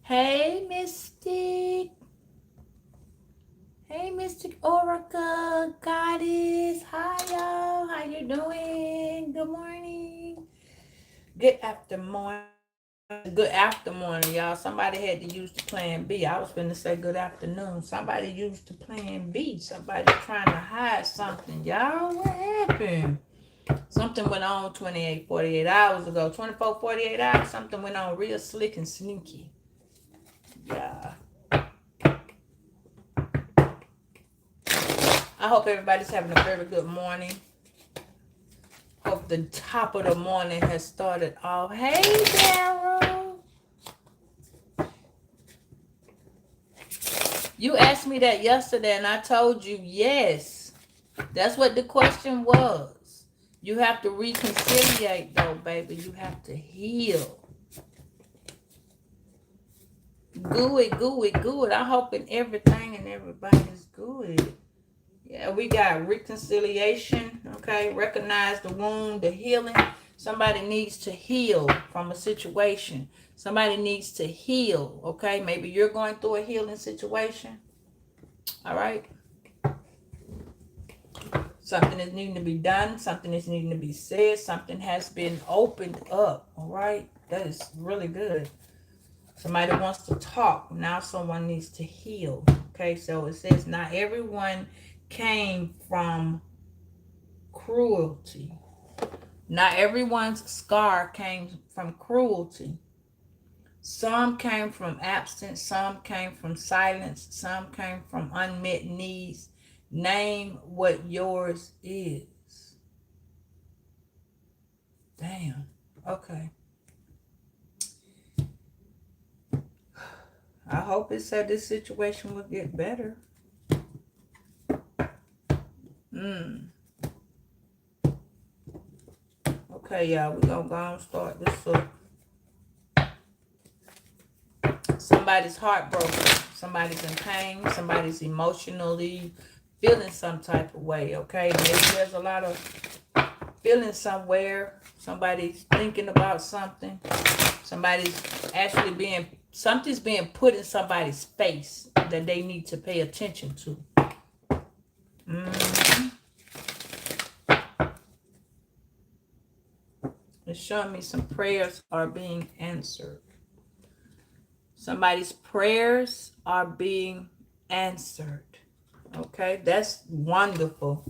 Hey, Mystic. Hey, Mystic Oracle, Goddess. Hi, y'all. How you doing? Good morning. Good after morning. Good after morning, y'all. Somebody had to use the plan B. I was going to say good afternoon. Somebody used the plan B. Somebody trying to hide something. Y'all, what happened? Something went on 28, 48 hours ago. 24, 48 hours. Something went on real slick and sneaky. Yeah. I hope everybody's having a very good morning. Hope the top of the morning has started off. Hey, Daryl. You asked me that yesterday, and I told you yes. That's what the question was. You have to reconciliate, though, baby. You have to heal. Good. I'm hoping everything and everybody's good. Yeah, we got reconciliation, okay? Recognize the wound, the healing. Somebody needs to heal from a situation. Somebody needs to heal, okay? Maybe you're going through a healing situation, all right? Something is needing to be done. Something is needing to be said. Something has been opened up, all right? That is really good. Somebody wants to talk. Now someone needs to heal, okay? So it says, not everyone came from cruelty. Not everyone's scar came from cruelty. Some came from absence, some came from silence, some came from unmet needs. Name what yours is. Damn. Okay. I hope it said this situation will get better. Okay, y'all, we're gonna go and start this up. Somebody's heartbroken. Somebody's in pain. Somebody's emotionally feeling some type of way, okay? Maybe there's a lot of feeling somewhere. Somebody's thinking about something. Somebody's actually something's being put in somebody's face that they need to pay attention to. Mm-hmm. It's showing me some prayers are being answered. Somebody's prayers are being answered. Okay, that's wonderful.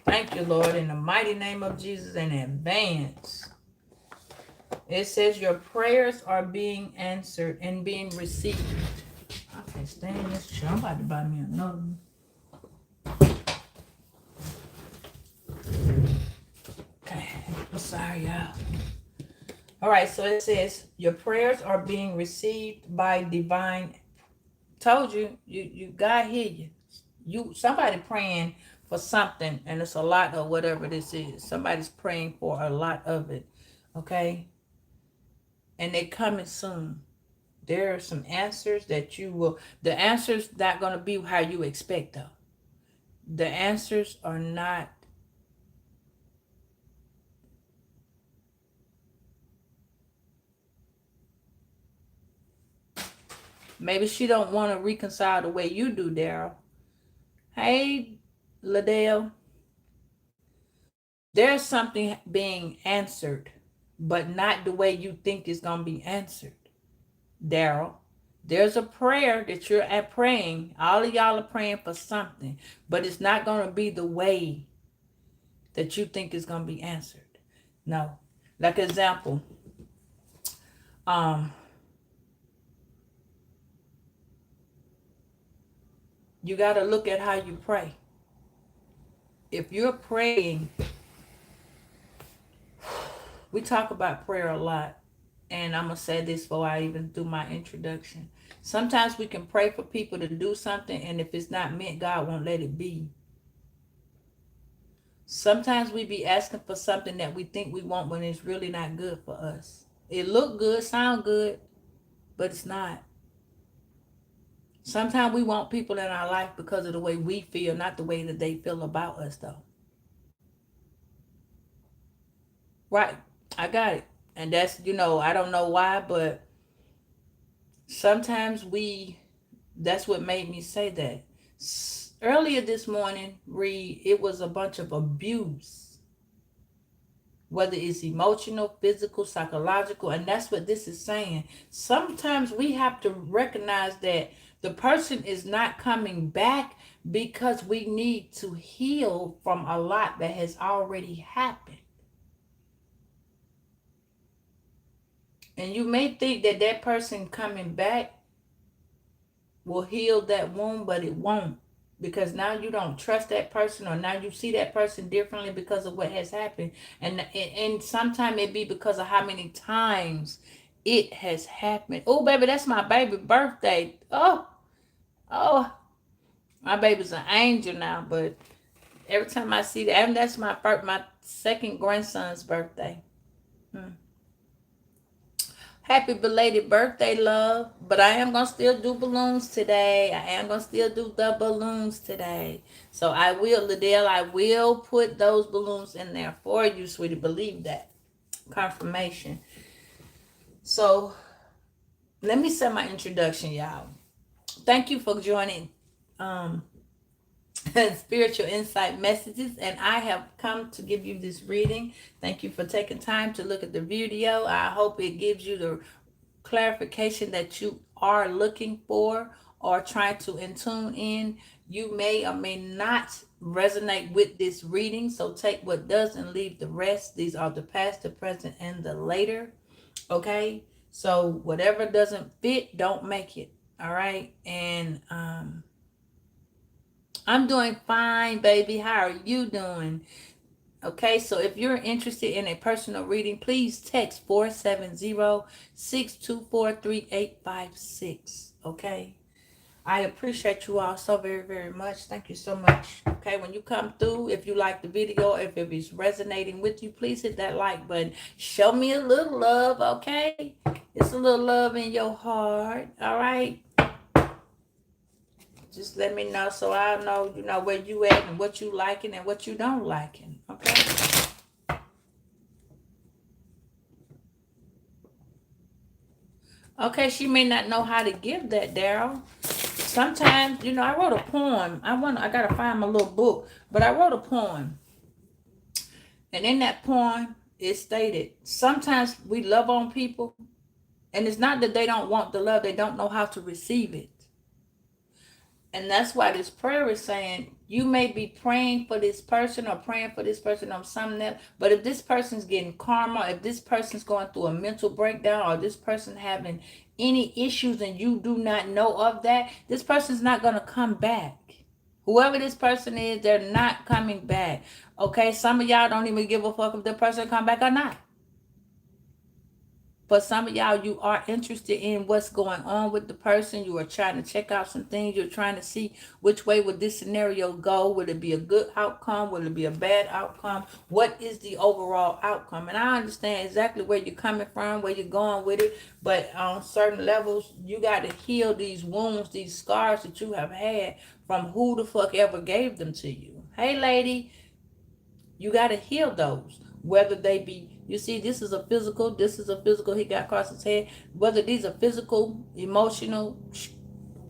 Thank you, Lord, in the mighty name of Jesus in advance. It says your prayers are being answered and being received. I can't stand this shit. I'm about to buy me another one. Okay, I'm sorry, y'all. All right, so it says your prayers are being received by divine. Told you, God hear you. Somebody praying for something, and it's a lot of whatever this is. Somebody's praying for a lot of it, okay? And they're coming soon. There are some answers that you will. The answers not gonna be how you expect though. The answers are not. Maybe she don't want to reconcile the way you do, Daryl. Hey, Ladale. There's something being answered, but not the way you think it's gonna be answered. Daryl, there's a prayer that you're at praying. All of y'all are praying for something, but it's not going to be the way that you think it's going to be answered. No. Like example, um, you got to look at how you pray. If you're praying, we talk about prayer a lot, and I'm going to say this before I even do my introduction. Sometimes we can pray for people to do something, and if it's not meant, God won't let it be. Sometimes we be asking for something that we think we want when it's really not good for us. It look good, sound good, but it's not. Sometimes we want people in our life because of the way we feel, not the way that they feel about us though. Right. I got it. And that's, I don't know why, but Sometimes that's what made me say that. Earlier this morning, Reed, it was a bunch of abuse, whether it's emotional, physical, psychological, and that's what this is saying. Sometimes we have to recognize that the person is not coming back because we need to heal from a lot that has already happened. And you may think that that person coming back will heal that wound, but it won't. Because now you don't trust that person, or now you see that person differently because of what has happened. And sometimes it be because of how many times it has happened. Oh, baby, that's my baby birthday. Oh, my baby's an angel now, but every time I see that, and that's my second grandson's birthday. Happy belated birthday, love. But I am going to still do balloons today. I am going to still do the balloons today. So I will, Liddell, I will put those balloons in there for you, sweetie. Believe that. Confirmation. So let me set my introduction, y'all. Thank you for joining Spiritual Insight Messages, and I have come to give you this reading. Thank you for taking time to look at the video. I hope it gives you the clarification that you are looking for or trying to tune in. You may or may not resonate with this reading, so take what does and leave the rest. These are the past, the present, and the later. Okay, so whatever doesn't fit, don't make it. All right, and I'm doing fine, baby. How are you doing? Okay, so if you're interested in a personal reading, please text 470-624-3856. Okay, I appreciate you all so very, very much. Thank you so much. Okay, when you come through, if you like the video, if it is resonating with you, please hit that like button. Show me a little love, okay? It's a little love in your heart, all right? Just let me know so I know, where you at and what you liking and what you don't liking. Okay. Okay, she may not know how to give that, Daryl. Sometimes, I wrote a poem. I gotta find my little book, but I wrote a poem. And in that poem, it stated, sometimes we love on people, and it's not that they don't want the love, they don't know how to receive it. And that's why this prayer is saying, you may be praying for this person or praying for this person on something else, but if this person's getting karma, if this person's going through a mental breakdown, or this person having any issues and you do not know of that, this person's not going to come back. Whoever this person is, they're not coming back. Okay, some of y'all don't even give a fuck if the person come back or not. For some of y'all, you are interested in what's going on with the person. You are trying to check out some things. You're trying to see which way would this scenario go. Would it be a good outcome? Would it be a bad outcome? What is the overall outcome? And I understand exactly where you're coming from, where you're going with it. But on certain levels, you got to heal these wounds, these scars that you have had from who the fuck ever gave them to you. Hey, lady, you got to heal those. Whether they be, you see, this is a physical, he got across his head. Whether these are physical, emotional,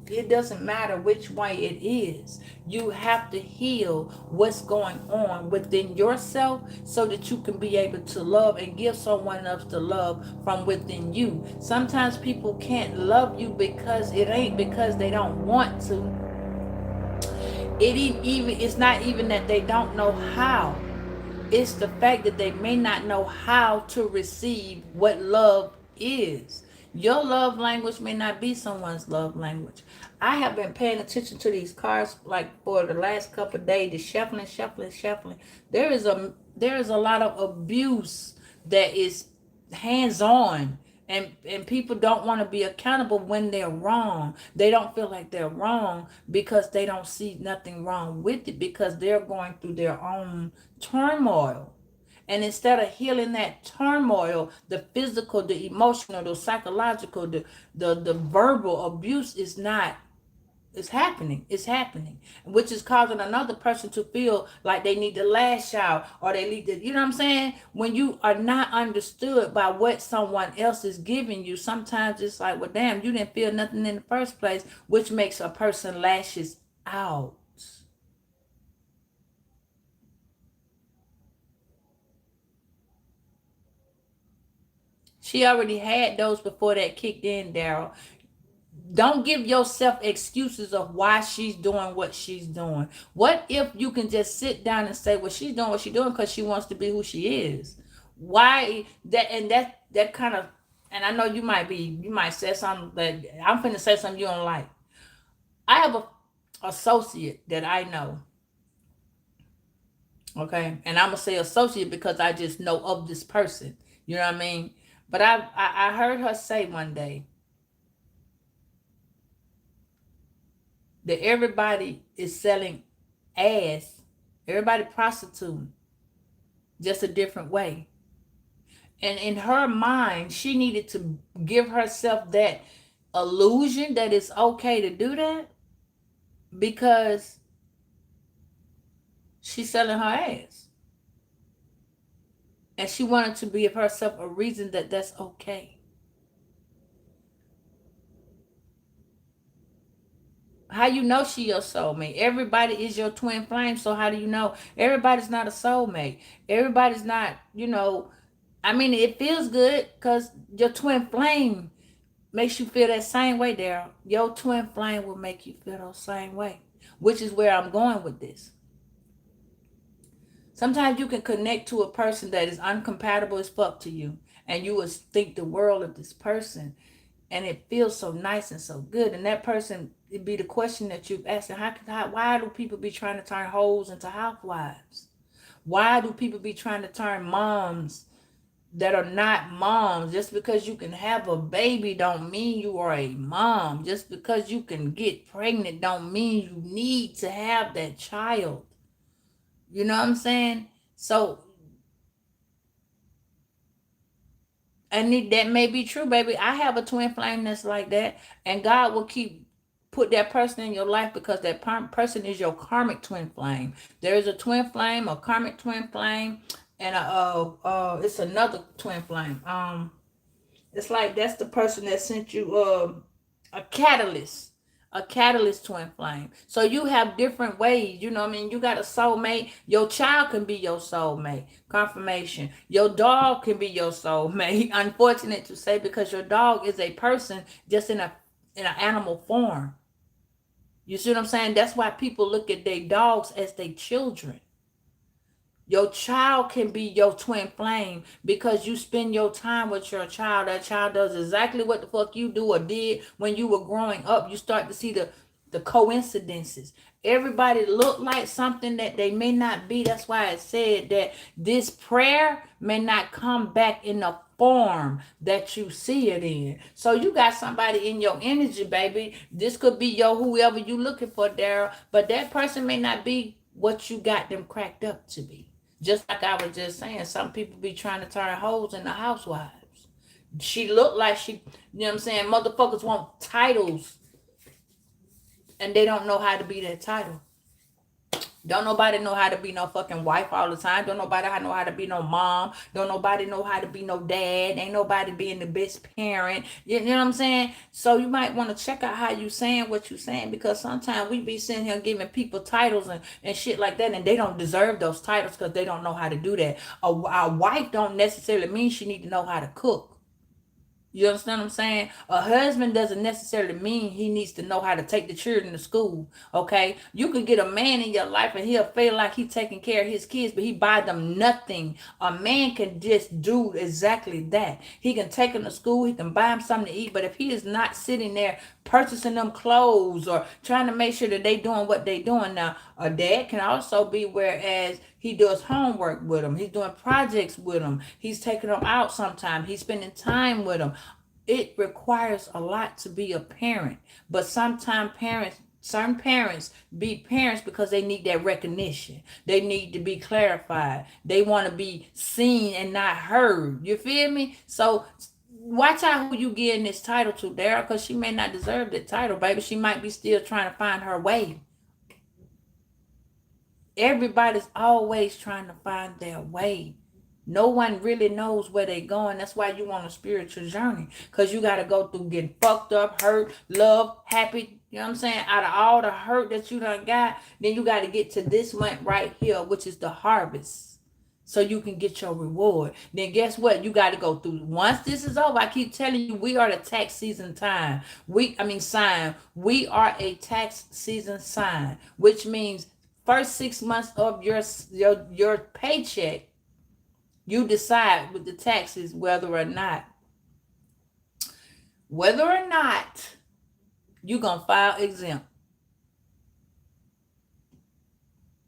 it doesn't matter which way it is. You have to heal what's going on within yourself so that you can be able to love and give someone else the love from within you. Sometimes people can't love you because it ain't because they don't want to. It's not even that they don't know how. It's the fact that they may not know how to receive what love is. Your love language may not be someone's love language. I have been paying attention to these cards like for the last couple of days, the shuffling. There is a lot of abuse that is hands-on. And people don't want to be accountable when they're wrong. They don't feel like they're wrong because they don't see nothing wrong with it, because they're going through their own turmoil. And instead of healing that turmoil, the physical, the emotional, the psychological, the verbal abuse is not It's happening. It's happening, which is causing another person to feel like they need to lash out or they need to, you know what I'm saying? When you are not understood by what someone else is giving you, sometimes it's like, well, damn, you didn't feel nothing in the first place, which makes a person lashes out. She already had those before that kicked in, Daryl. Don't give yourself excuses of why she's doing what she's doing. What if you can just sit down and say, well, she's doing what she's doing because she wants to be who she is? Why that? And that kind of, and I know you might say something that I'm finna say something you don't like. I have a associate that I know, okay, and I'm gonna say associate because I just know of this person. You know what I mean? But I heard her say one day that everybody is selling ass, everybody prostituting, just a different way. And in her mind, she needed to give herself that illusion that it's okay to do that because she's selling her ass. And she wanted to give herself a reason that that's okay. How you know she your soulmate? Everybody is your twin flame, so how do you know? Everybody's not a soulmate. Everybody's not, I mean, it feels good because your twin flame makes you feel that same way, Daryl. Your twin flame will make you feel the same way, which is where I'm going with this. Sometimes you can connect to a person that is uncompatible as fuck to you, and you will think the world of this person, and it feels so nice and so good. And that person, it'd be the question that you've asked: why do people be trying to turn hoes into housewives? Why do people be trying to turn moms that are not moms? Just because you can have a baby don't mean you are a mom. Just because you can get pregnant don't mean you need to have that child. You know what I'm saying? So, and that may be true, baby. I have a twin flame that's like that, and God will put that person in your life because that person is your karmic twin flame. There is a twin flame, a karmic twin flame, and it's another twin flame. It's like that's the person that sent you a catalyst. A catalyst twin flame. So you have different ways. You know what I mean? You got a soulmate. Your child can be your soulmate. Confirmation. Your dog can be your soulmate. Unfortunate to say, because your dog is a person just in an animal form. You see what I'm saying? That's why people look at their dogs as their children. Your child can be your twin flame because you spend your time with your child. That child does exactly what the fuck you do or did when you were growing up. You start to see the coincidences. Everybody look like something that they may not be. That's why it said that this prayer may not come back in the form that you see it in. So you got somebody in your energy, baby. This could be your whoever you looking for, Daryl, but that person may not be what you got them cracked up to be. Just like I was just saying, some people be trying to turn hoes into housewives. She looked like she, you know what I'm saying? Motherfuckers want titles and they don't know how to be that title. Don't nobody know how to be no fucking wife all the time. Don't nobody know how to be no mom. Don't nobody know how to be no dad. Ain't nobody being the best parent. You know what I'm saying? So you might want to check out how you saying what you saying, because sometimes we be sitting here giving people titles and shit like that, and they don't deserve those titles because they don't know how to do that. A wife don't necessarily mean she need to know how to cook. You understand what I'm saying? A husband doesn't necessarily mean he needs to know how to take the children to school. Okay? You can get a man in your life and he'll feel like he's taking care of his kids, but he buy them nothing. A man can just do exactly that. He can take them to school, he can buy them something to eat, but if he is not sitting there purchasing them clothes or trying to make sure that they doing what they doing now, a dad can also be, whereas he does homework with them, he's doing projects with them, he's taking them out sometimes, he's spending time with them. It requires a lot to be a parent, but sometimes certain parents be parents because they need that recognition. They need to be clarified. They want to be seen and not heard. You feel me? So watch out who you getting this title to, Daryl, because she may not deserve the title, baby. She might be still trying to find her way. Everybody's always trying to find their way. No one really knows where they're going. That's why you want a spiritual journey. Because you got to go through getting fucked up, hurt, love, happy. You know what I'm saying? Out of all the hurt that you done got, then you got to get to this month right here, which is the harvest. So you can get your reward. Then guess what? You got to go through. Once this is over, I keep telling you, we are the tax season sign. We are a tax season sign, which means first 6 months of your paycheck, you decide with the taxes whether or not you're going to file exempt.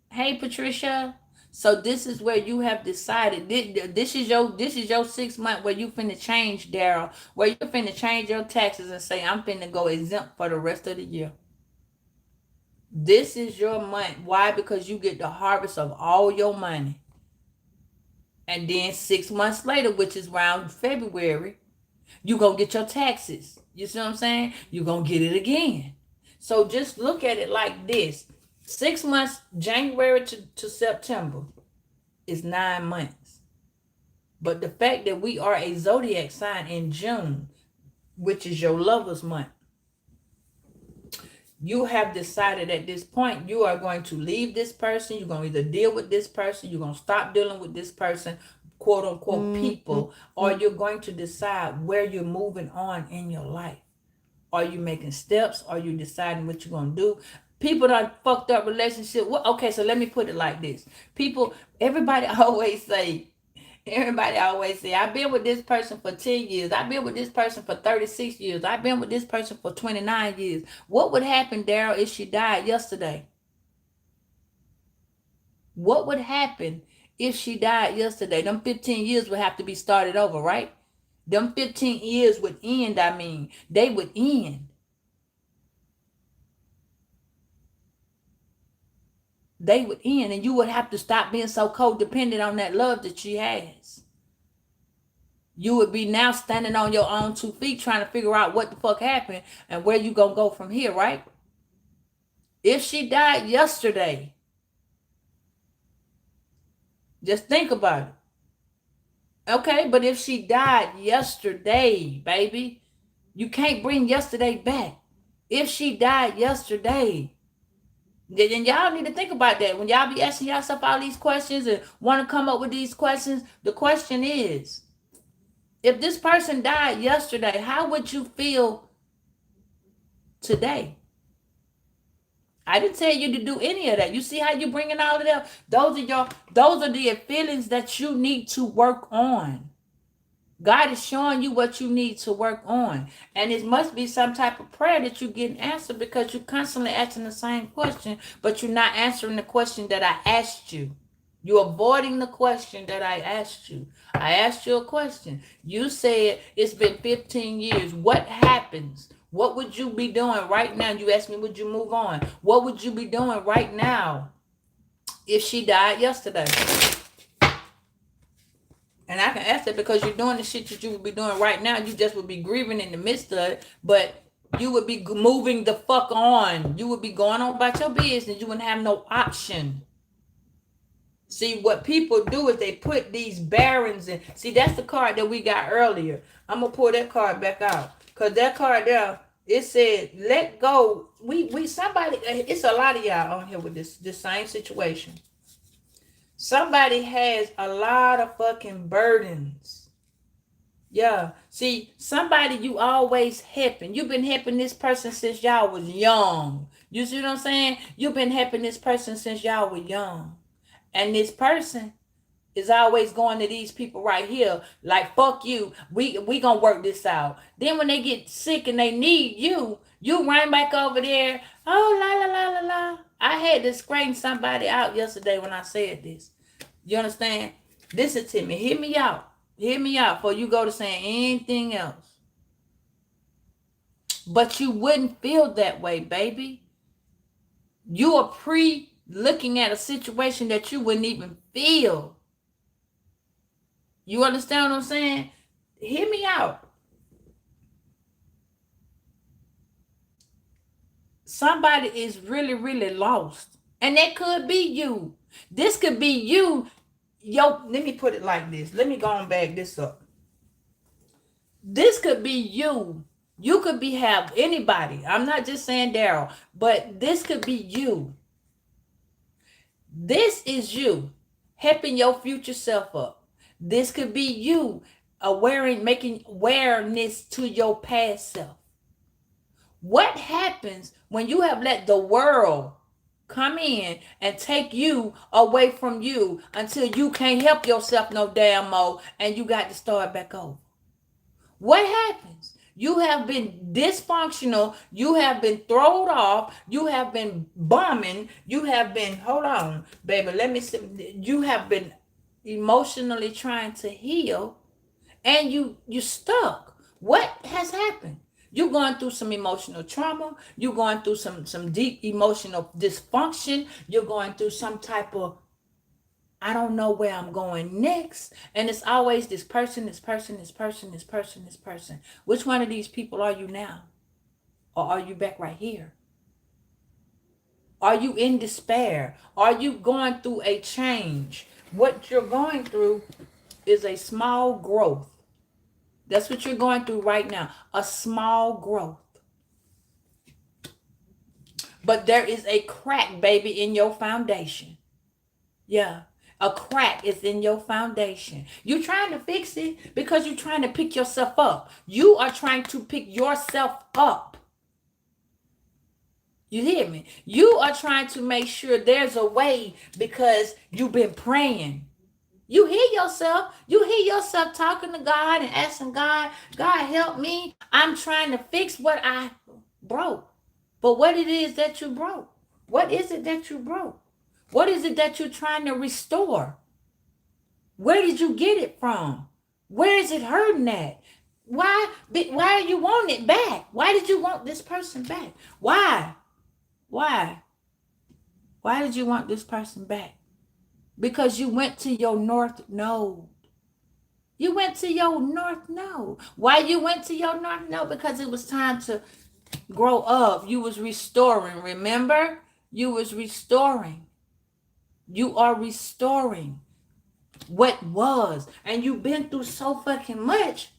Hey, Patricia. So this is where you have decided. This is your 6 month where you finna change, Daryl. Where you finna change your taxes and say, I'm finna go exempt for the rest of the year. This is your month. Why? Because you get the harvest of all your money. And then 6 months later, which is around February, you're going to get your taxes. You see what I'm saying? You're going to get it again. So just look at it like this. 6 months, January to September, is 9 months. But the fact that we are a zodiac sign in June, which is your lover's month, you have decided at this point you are going to leave this person. You're going to either deal with this person. You're going to stop dealing with this person, quote unquote, people, or you're going to decide where you're moving on in your life. Are you making steps? Are you deciding what you're going to do? People done fucked up relationship. Well, okay, so let me put it like this. Everybody always say, I've been with this person for 10 years. I've been with this person for 36 years. I've been with this person for 29 years. What would happen, Daryl, if she died yesterday? What would happen if she died yesterday? Them 15 years would have to be started over, right? Them 15 years would end, they would end. They would end, and you would have to stop being so codependent on that love that she has. You would be now standing on your own 2 feet trying to figure out what the fuck happened and where you gonna go from here, right? If she died yesterday, just think about it. Okay, but if she died yesterday, baby, you can't bring yesterday back. If she died yesterday, then y'all need to think about that. When y'all be asking yourself all these questions and want to come up with these questions, the question is, if this person died yesterday, how would you feel today? I didn't tell you to do any of that. You see how you bringing all of that? Those are the feelings that you need to work on. God is showing you what you need to work on. And it must be some type of prayer that you're getting answered, because you're constantly asking the same question, but you're not answering the question that I asked you. You're avoiding the question that I asked you. I asked you a question. You said it's been 15 years. What happens? What would you be doing right now? You asked me, would you move on? What would you be doing right now if she died yesterday? And I can ask that because you're doing the shit that you would be doing right now. You just would be grieving in the midst of it, but you would be moving the fuck on. You would be going on about your business. You wouldn't have no option. See, what people do is they put these barons in. See, that's the card that we got earlier. I'm going to pull that card back out. Because that card there, it said, let go. It's a lot of y'all on here with this same situation. Somebody has a lot of fucking burdens. Yeah. See, somebody you always helping. You've been helping this person since y'all was young. You see what I'm saying? You've been helping this person since y'all were young. And this person is always going to these people right here like, fuck you. We gonna work this out. Then when they get sick and they need you, you run back over there. Oh, la, la, la, la, la. I had to scream somebody out yesterday when I said this. You understand? Listen to me. Hear me out. Hear me out before you go to saying anything else. But you wouldn't feel that way, baby. You are looking at a situation that you wouldn't even feel. You understand what I'm saying? Hear me out. Somebody is really, really lost. And that could be you. This could be you. Yo, let me put it like this. Let me go and back this up. This could be you. You could be have anybody. I'm not just saying Daryl, but this could be you. This is you helping your future self up. This could be you making awareness to your past self. What happens when you have let the world come in and take you away from you until you can't help yourself no damn more and you got to start back over? What happens? You have been dysfunctional. You have been thrown off. You have been bombing. You have been, hold on, baby, let me see. You have been emotionally trying to heal and you stuck. What has happened? You're going through some emotional trauma. You're going through some deep emotional dysfunction. You're going through some type of, I don't know where I'm going next. And it's always this person, this person, this person, this person, this person. Which one of these people are you now? Or are you back right here? Are you in despair? Are you going through a change? What you're going through is a small growth. That's what you're going through right now. A small growth. But there is a crack, baby, in your foundation. Yeah. A crack is in your foundation. You're trying to fix it because you're trying to pick yourself up. You are trying to pick yourself up. You hear me? You are trying to make sure there's a way because you've been praying. You hear yourself. You hear yourself talking to God and asking God, God, help me. I'm trying to fix what I broke. But what it is that you broke? What is it that you broke? What is it that you're trying to restore? Where did you get it from? Where is it hurting at? Why are you wanting it back? Why did you want this person back? Why? Why did you want this person back? Because you went to your north node. You went to your north node. Why you went to your north node? Because it was time to grow up. You was restoring. Remember? You was restoring. You are restoring what was. And you've been through so fucking much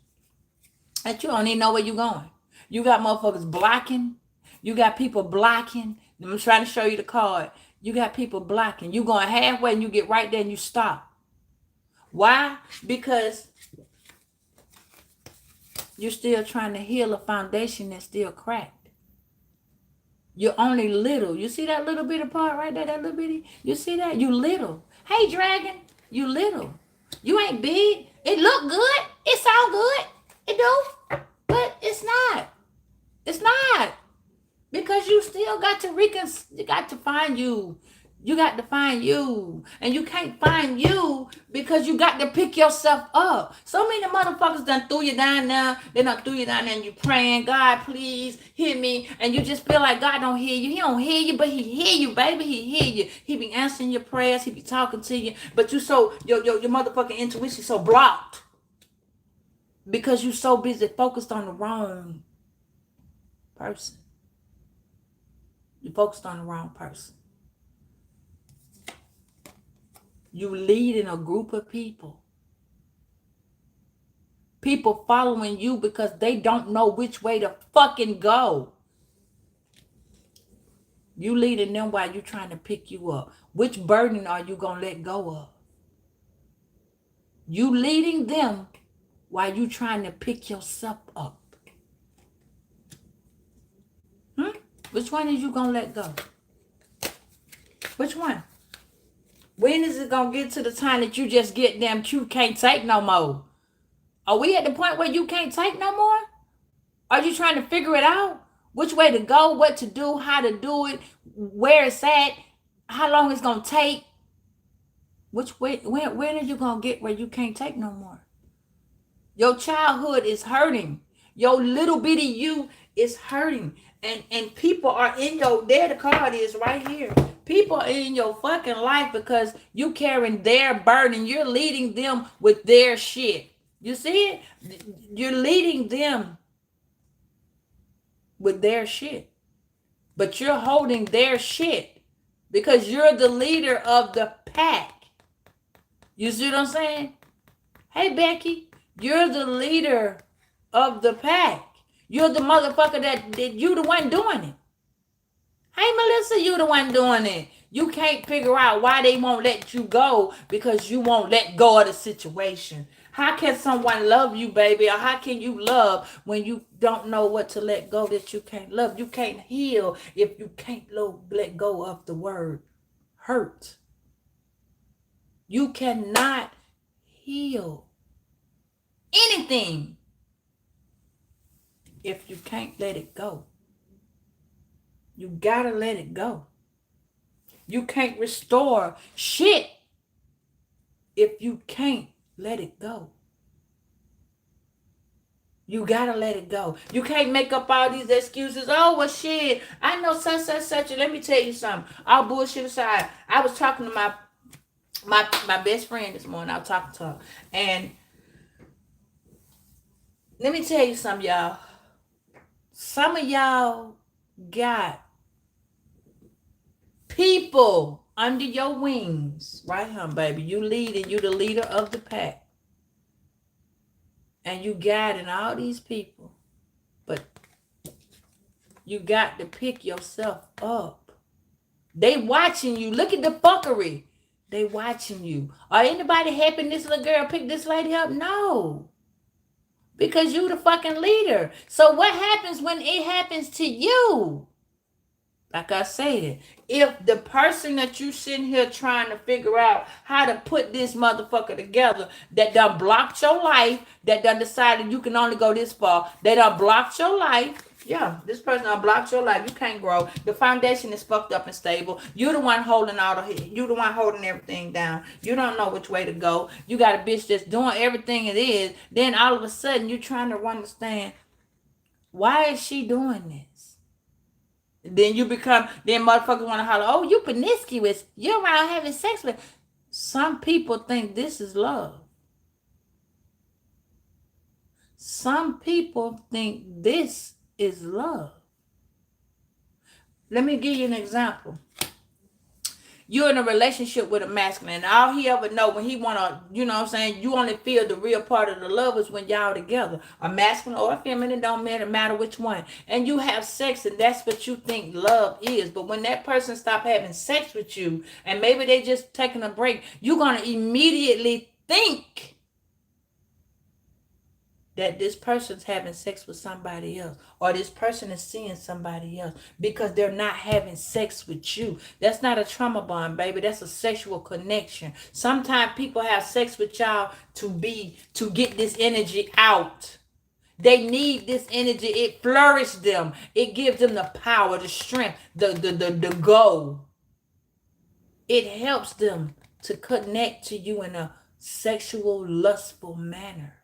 that you don't even know where you're going. You got motherfuckers blocking. You got people blocking. I'm trying to show you the card. You got people blocking. You going halfway and you get right there and you stop. Why? Because you're still trying to heal a foundation that's still cracked. You're only little. You see that little bitty part right there? That little bitty? You see that? You little. Hey, dragon. You little. You ain't big. It look good. It sound good. It do. But it's not. It's not. Because you still got to you got to find you. You got to find you. And you can't find you because you got to pick yourself up. So many motherfuckers done threw you down there. They done threw you down there and you praying, God, please hear me. And you just feel like God don't hear you. He don't hear you, but he hear you, baby. He hear you. He be answering your prayers. He be talking to you. But you so, your motherfucking intuition so blocked. Because you so busy focused on the wrong person. You focused on the wrong person. You leading a group of people. People following you because they don't know which way to fucking go. You leading them while you trying to pick you up. Which burden are you going to let go of? You leading them while you trying to pick yourself up. Which one is you going to let go? Which one? When is it going to get to the time that you just get damn cute, can't take no more? Are we at the point where you can't take no more? Are you trying to figure it out? Which way to go, what to do, how to do it, where it's at, how long it's going to take? Which way, when are you going to get where you can't take no more? Your childhood is hurting. Your little bitty you is hurting. And people are in your, there the card is right here. People are in your fucking life because you carrying their burden. You're leading them with their shit. You see it? You're leading them with their shit. but you're holding their shit because you're the leader of the pack. You see what I'm saying? Hey, Becky, you're the leader of the pack. You're the motherfucker that you the one doing it. Hey, Melissa, you the one doing it. You can't figure out why they won't let you go because you won't let go of the situation. How can someone love you, baby? Or how can you love when you don't know what to let go that you can't love? You can't heal if you can't let go of the word hurt. You cannot heal anything if you can't let it go. You gotta let it go. You can't restore shit if you can't let it go. You gotta let it go. You can't make up all these excuses. Oh, well, shit, I know such. Let me tell you something. All bullshit aside, I was talking to my best friend this morning. I was talking to her. And let me tell you something, y'all. Some of y'all got people under your wings. Right, huh, baby? You leading. You the leader of the pack. And you guiding all these people. But you got to pick yourself up. They watching you. Look at the fuckery. They watching you. Are anybody helping this little girl pick this lady up? No. Because you the fucking leader. So what happens when it happens to you? Like I said, if the person that you sitting here trying to figure out how to put this motherfucker together, that done blocked your life, that done decided you can only go this far, they done blocked your life. Yeah, this person done blocked your life. You can't grow. The foundation is fucked up and stable. You're the one holding all the, you the one holding everything down. You don't know which way to go. You got a bitch that's doing everything it is. Then all of a sudden you trying to understand, why is she doing this? Then motherfuckers want to holler, oh, you promiscuous. You're around having sex with. Some people think this is love. Some people think this is love. Let me give you an example. You're in a relationship with a masculine, and all he ever know when he wanna, you know what I'm saying, you only feel the real part of the love is when y'all together. A masculine or a feminine, don't matter which one. And you have sex, and that's what you think love is. But when that person stop having sex with you, and maybe they just taking a break, you're gonna immediately think that this person's having sex with somebody else, or this person is seeing somebody else, because they're not having sex with you. That's not a trauma bond, baby. That's a sexual connection. Sometimes people have sex with y'all to get this energy out. They need this energy. It flourishes them. It gives them the power, the strength, the goal. It helps them to connect to you in a sexual, lustful manner.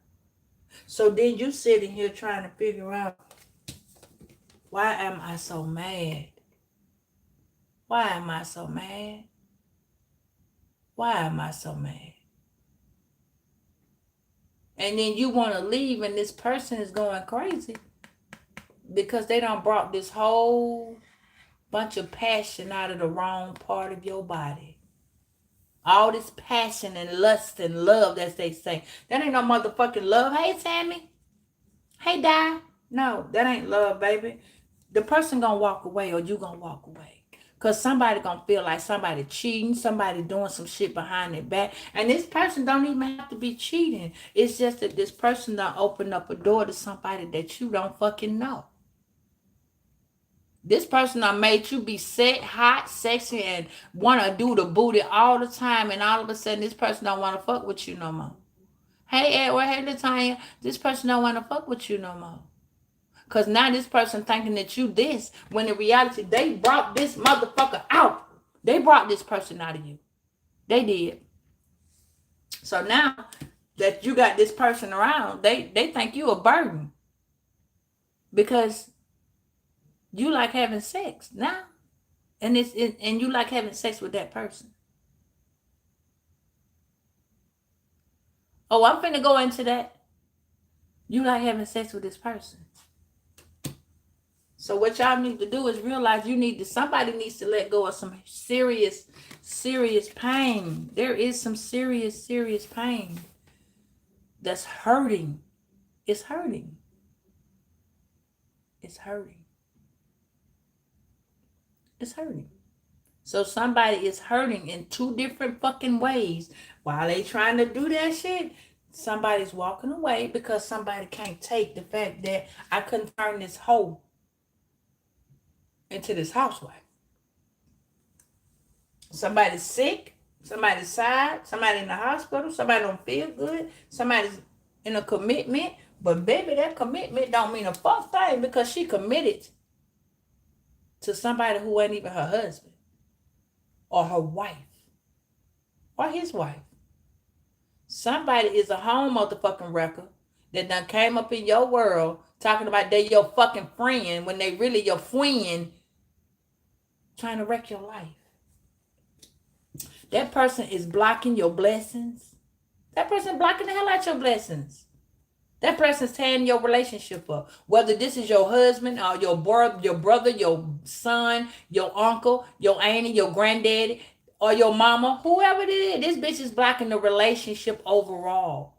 So then you sitting here trying to figure out, why am I so mad? Why am I so mad? Why am I so mad? And then you want to leave, and this person is going crazy because they done brought this whole bunch of passion out of the wrong part of your body. All this passion and lust and love, as they say. That ain't no motherfucking love. Hey, Tammy. Hey, Di. No, that ain't love, baby. The person gonna walk away, or you gonna walk away. Because somebody gonna feel like somebody cheating, somebody doing some shit behind their back. And this person don't even have to be cheating. It's just that this person done opened up a door to somebody that you don't fucking know. This person done made you be set, hot, sexy, and want to do the booty all the time. And all of a sudden, this person don't want to fuck with you no more. Hey, Edward, hey, Latanya, this person don't want to fuck with you no more. Because now this person thinking that you this, when in reality, they brought this motherfucker out. They brought this person out of you. They did. So now that you got this person around, they think you a burden. Because you like having sex now. And and you like having sex with that person. Oh, I'm finna go into that. You like having sex with this person. So what y'all need to do is realize somebody needs to let go of some serious, serious pain. There is some serious, serious pain that's hurting. It's hurting. It's hurting. It's hurting. So somebody is hurting in two different fucking ways. While they trying to do that shit, somebody's walking away because somebody can't take the fact that I couldn't turn this hoe into this housewife. Somebody's sick, somebody's sad, somebody in the hospital, somebody don't feel good, somebody's in a commitment, but baby, that commitment don't mean a fuck thing because she committed to somebody who ain't even her husband or her wife or his wife. Somebody is a home motherfucking wrecker that done came up in your world talking about they your fucking friend when they really your friend trying to wreck your life. That person is blocking your blessings. That person blocking the hell out your blessings. That person's tearing your relationship up. Whether this is your husband or your brother, your son, your uncle, your auntie, your granddaddy, or your mama, whoever it is, this bitch is blocking the relationship overall.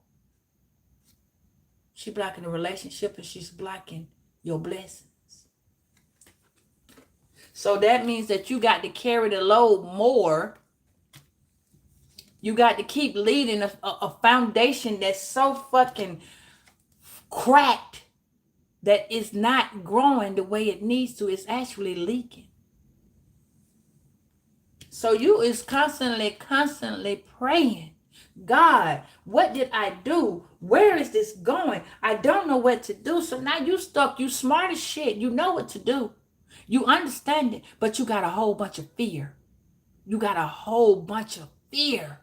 She's blocking the relationship and she's blocking your blessings. So that means that you got to carry the load more. You got to keep leading a foundation that's so fucking cracked that it's not growing the way it needs to. It's actually leaking. So you is constantly praying. God, what did I do? Where is this going? I don't know what to do. So now you stuck. You smart as shit. You know what to do. You understand it, but you got a whole bunch of fear. You got a whole bunch of fear.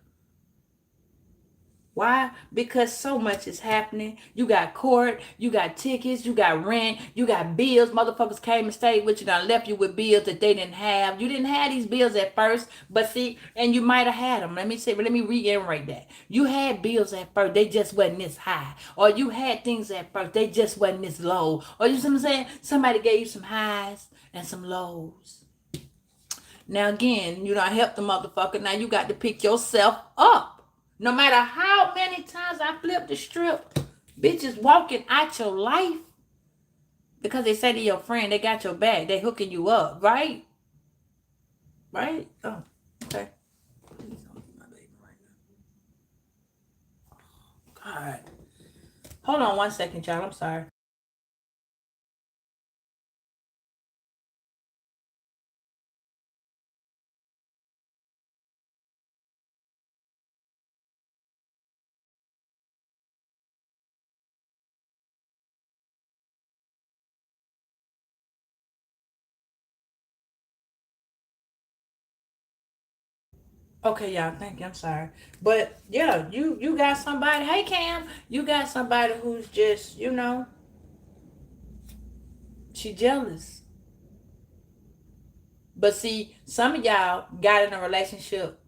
Why? Because so much is happening. You got court, you got tickets, you got rent, you got bills. Motherfuckers came and stayed with you, done left you with bills that they didn't have. You didn't have these bills at first, but see, and you might have had them. Let me reiterate that. You had bills at first, they just wasn't this high. Or you had things at first, they just wasn't this low. Or you see what I'm saying? Somebody gave you some highs and some lows. Now again, you done helped the motherfucker. Now you got to pick yourself up. No matter how many times I flip the strip, bitches walking out your life because they say to your friend, they got your back, they hooking you up, right? Right? Oh, okay. Please don't be my baby right now. God. Hold on 1 second, y'all. I'm sorry. Okay, y'all. Thank you. I'm sorry. But yeah, you got somebody. Hey, Cam. You got somebody who's just, she jealous. But see, some of y'all got in a relationship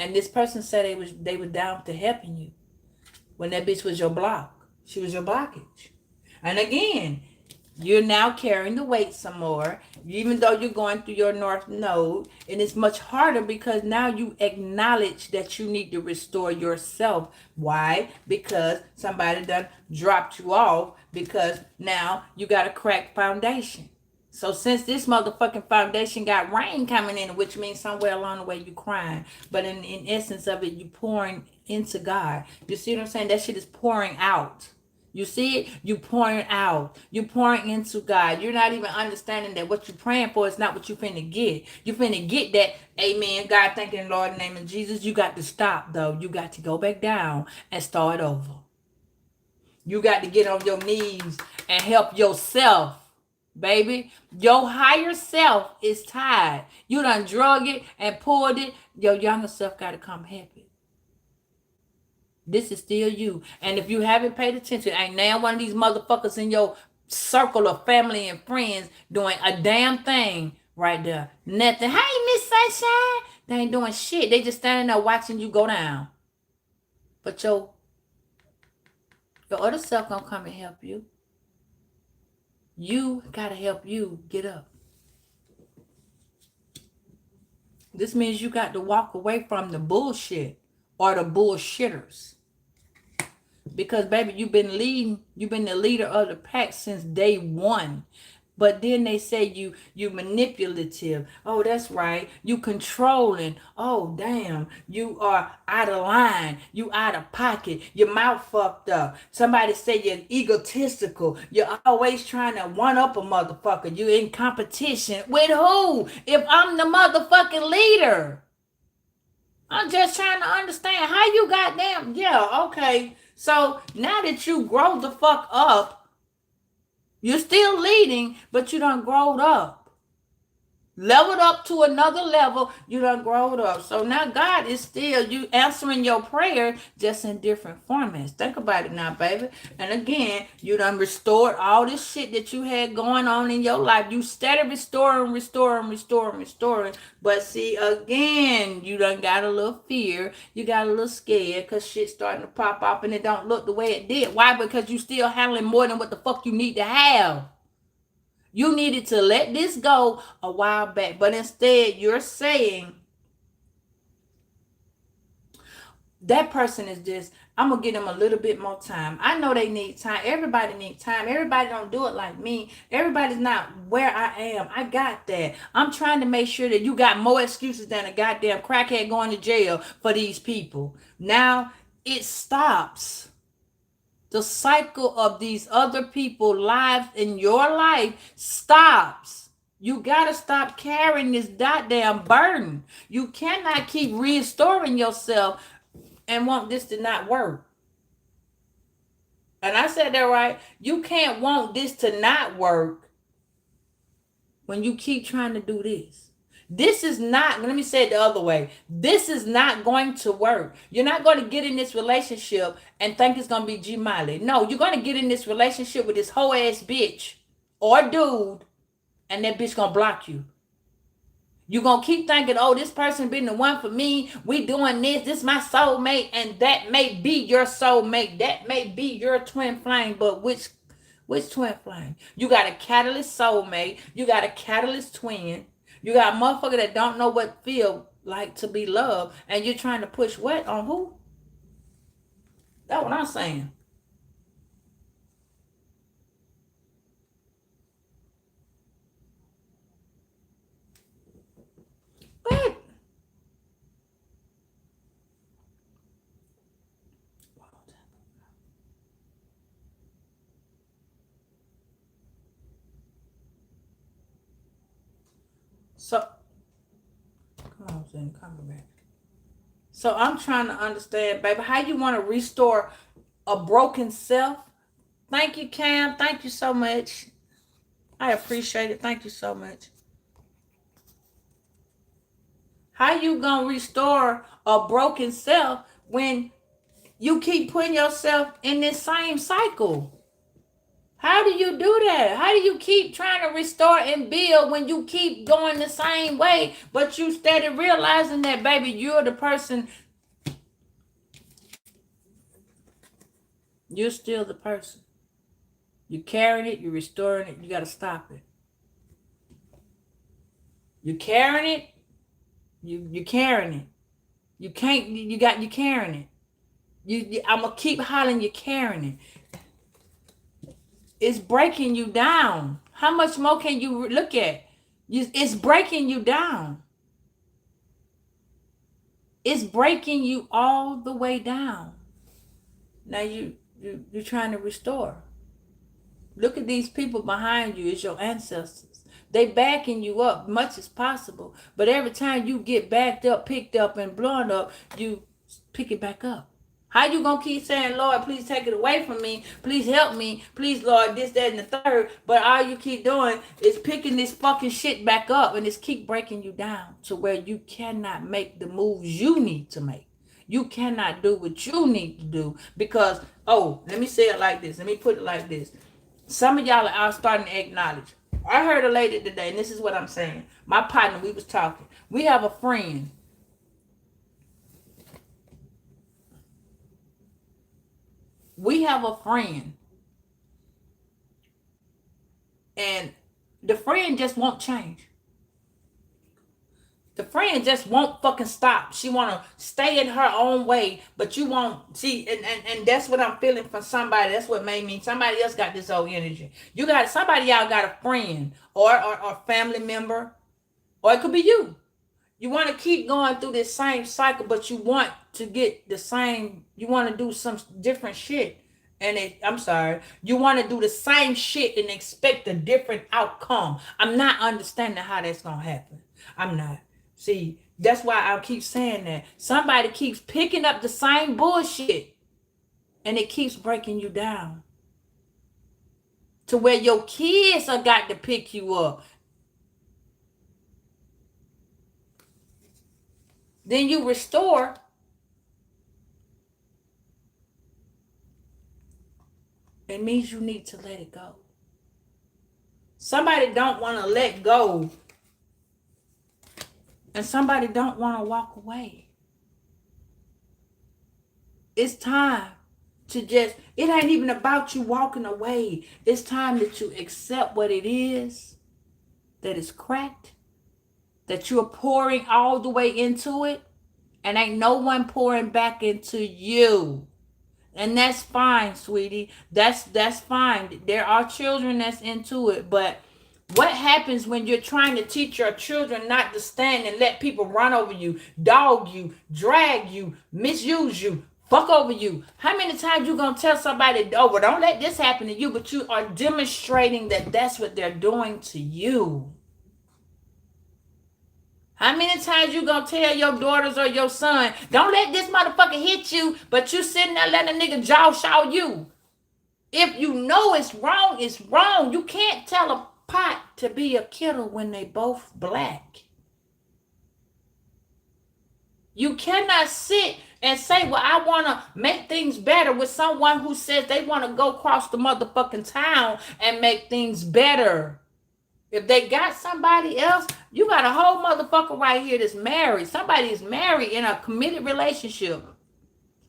and this person said they were down to helping you when that bitch was your block. She was your blockage. And again, you're now carrying the weight some more, even though you're going through your north node. And it's much harder because now you acknowledge that you need to restore yourself. Why? Because somebody done dropped you off because now you got a cracked foundation. So since this motherfucking foundation got rain coming in, which means somewhere along the way you crying, but in essence of it, you pouring into God. You see what I'm saying? That shit is pouring out. You see it? You pouring out. You pouring into God. You're not even understanding that what you're praying for is not what you finna get. You finna get that, amen, God, thank you in the Lord in the name of Jesus. You got to stop, though. You got to go back down and start over. You got to get on your knees and help yourself. Baby, your higher self is tired. You done drug it and pulled it. Your younger self got to come help it. This is still you. And if you haven't paid attention, ain't now one of these motherfuckers in your circle of family and friends doing a damn thing right there. Nothing. Hey, Miss Sunshine. They ain't doing shit. They just standing there watching you go down. But your other self gonna come and help you. You got to help you get up. This means you got to walk away from the bullshit or the bullshitters. Because baby, you've been the leader of the pack since day one. But then they say you manipulative. Oh, that's right. You controlling. Oh, damn. You are out of line. You out of pocket. Your mouth fucked up. Somebody say you're egotistical. You're always trying to one up a motherfucker. You in competition with who? If I'm the motherfucking leader. I'm just trying to understand how you goddamn. Yeah, okay. So now that you grow the fuck up, you're still leading, but you done growed up. Leveled up to another level, you done growed up. So now God is still you answering your prayer just in different formats. Think about it now, baby. And again, you done restored all this shit that you had going on in your life. You steady restoring. But see, again, you done got a little fear. You got a little scared because shit's starting to pop up and it don't look the way it did. Why? Because you still handling more than what the fuck you need to have. You needed to let this go a while back, but instead you're saying that person is just, I'm going to give them a little bit more time. I know they need time. Everybody needs time. Everybody don't do it like me. Everybody's not where I am. I got that. I'm trying to make sure that you got more excuses than a goddamn crackhead going to jail for these people. Now it stops. The cycle of these other people's lives in your life stops. You got to stop carrying this goddamn burden. You cannot keep restoring yourself and want this to not work. And I said that right. You can't want this to not work when you keep trying to do this. This is not, let me say it the other way. This is not going to work. You're not going to get in this relationship and think it's going to be G Miley. No, you're going to get in this relationship with this whole ass bitch or dude, and that bitch going to block you. You're going to keep thinking, oh, this person been the one for me. We doing this. This is my soulmate. And that may be your soulmate. That may be your twin flame. But which twin flame? You got a catalyst soulmate. You got a catalyst twin. You got a motherfucker that don't know what it feel like to be loved. And you're trying to push what on who? That's what I'm saying. What? So, come on, Zen, come back. So I'm trying to understand, baby, how you want to restore a broken self. Thank you, Cam. Thank you so much. I appreciate it. Thank you so much. How you gonna restore a broken self when you keep putting yourself in this same cycle? How do you do that? How do you keep trying to restore and build when you keep going the same way, but you steady realizing that, baby, you're the person. You're still the person. You're carrying it. You're restoring it. You got to stop it. You're carrying it. You're carrying it. You can't. You carrying it. I'm gonna keep hollering. You're carrying it. It's breaking you down. How much more can you look at? It's breaking you down. It's breaking you all the way down. Now you're trying to restore. Look at these people behind you. It's your ancestors. They backing you up much as possible. But every time you get backed up, picked up, and blown up, you pick it back up. How you gonna keep saying, Lord, please take it away from me. Please help me. Please, Lord, this, that, and the third. But all you keep doing is picking this fucking shit back up and it's keep breaking you down to where you cannot make the moves you need to make. You cannot do what you need to do because, oh, let me say it like this. Let me put it like this. Some of y'all are starting to acknowledge. I heard a lady today, and this is what I'm saying. My partner, we was talking. We have a friend. We have a friend And the friend just won't change. The friend just won't fucking stop. She want to stay in her own way, but you won't see. And that's what I'm feeling from somebody. That's what made me. Somebody else got this old energy. You got somebody, y'all got a friend or family member, or it could be you. You want to keep going through this same cycle, but you want to get the same. You want to do some different shit. I'm sorry, you want to do the same shit and expect a different outcome. I'm not understanding how that's going to happen. I'm not. See, that's why I keep saying that. Somebody keeps picking up the same bullshit and it keeps breaking you down. To where your kids are got to pick you up. Then you restore. It means you need to let it go. Somebody don't want to let go. And somebody don't want to walk away. It's time to just, it ain't even about you walking away. It's time that you accept what it is, that it's cracked, that you're pouring all the way into it, and ain't no one pouring back into you. And that's fine, sweetie. That's fine. There are children that's into it, but what happens when you're trying to teach your children not to stand and let people run over you, dog you, drag you, misuse you, fuck over you? How many times you gonna tell somebody, oh, well, don't let this happen to you, but you are demonstrating that that's what they're doing to you? How many times you gonna tell your daughters or your son, don't let this motherfucker hit you, but you sitting there letting a nigga jaw shaw you? If you know it's wrong, it's wrong. You can't tell a pot to be a kettle when they both black. You cannot sit and say, well, I want to make things better with someone who says they want to go across the motherfucking town and make things better. If they got somebody else, you got a whole motherfucker right here that's married. Somebody is married in a committed relationship.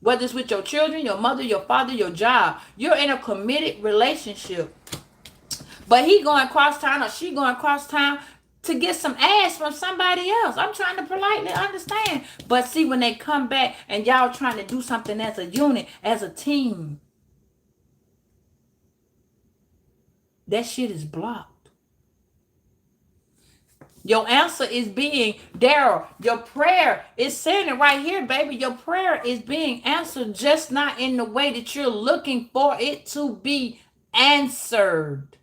Whether it's with your children, your mother, your father, your job. You're in a committed relationship. But he going across town or she going across town to get some ass from somebody else. I'm trying to politely understand. But see, when they come back and y'all trying to do something as a unit, as a team, that shit is blocked. Your answer is being, Daryl, your prayer is saying it right here, baby. Your prayer is being answered, just not in the way that you're looking for it to be answered.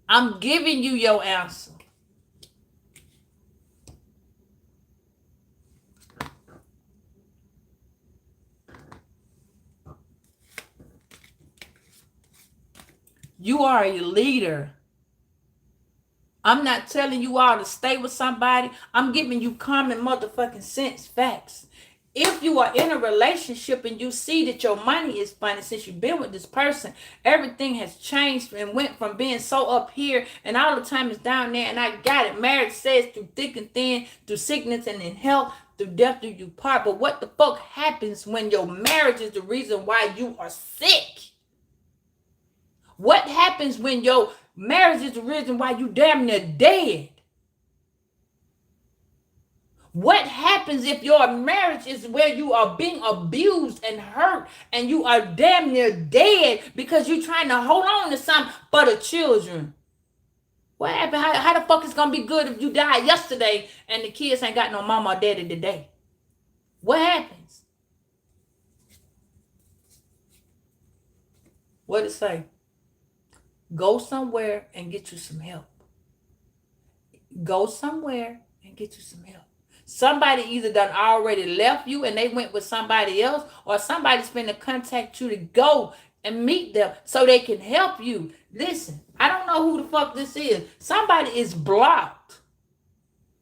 I'm giving you your answer. You are a leader. I'm not telling you all to stay with somebody. I'm giving you common motherfucking sense facts. If you are in a relationship and you see that your money is funny since you've been with this person, everything has changed and went from being so up here and all the time is down there, and I got it. Marriage says through thick and thin, through sickness and in health, through death do you part. But what the fuck happens when your marriage is the reason why you are sick? What happens when your marriage is the reason why you damn near dead? What happens if your marriage is where you are being abused and hurt and you are damn near dead because you're trying to hold on to something for the children? What happened? How the fuck is going to be good if you died yesterday and the kids ain't got no mama or daddy today? What happens? What it say? Go somewhere and get you some help. Go somewhere and get you some help. Somebody either done already left you and they went with somebody else, or somebody's finna contact you to go and meet them so they can help you. Listen, I don't know who the fuck this is. Somebody is blocked.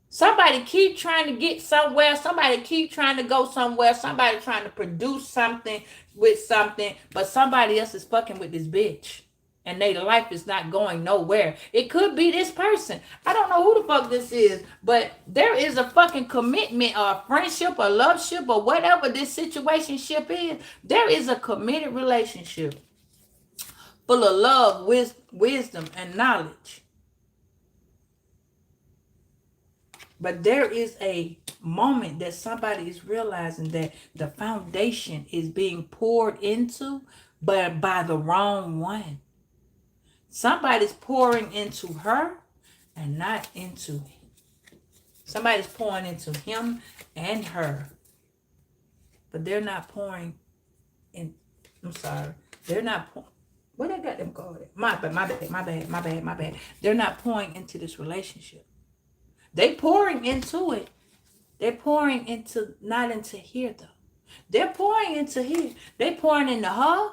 Somebody keep trying to get somewhere. Somebody keep trying to go somewhere. Somebody trying to produce something with something, but somebody else is fucking with this bitch. And their life is not going nowhere. It could be this person. I don't know who the fuck this is, but there is a fucking commitment or a friendship or loveship or whatever this situationship is. There is a committed relationship. full of love, wisdom, and knowledge. But there is a moment that somebody is realizing that the foundation is being poured into, but by the wrong one. Somebody's pouring into her and not into him. Somebody's pouring into him and her, but they're not pouring in. I'm sorry. They're not pouring. What I got them called? My bad. They're not pouring into this relationship. They pouring into it. They're pouring into, not into here though. They're pouring into here. They pouring into her.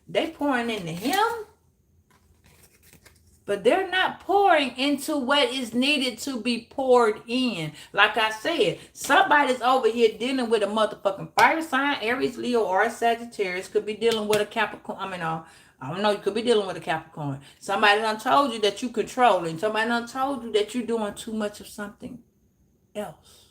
They pouring into him. But they're not pouring into what is needed to be poured in. Like I said, somebody's over here dealing with a motherfucking fire sign, Aries, Leo, or a Sagittarius. Could be dealing with a Capricorn. I don't know. You could be dealing with a Capricorn. Somebody done told you that you controlling. Somebody done told you that you're doing too much of something else.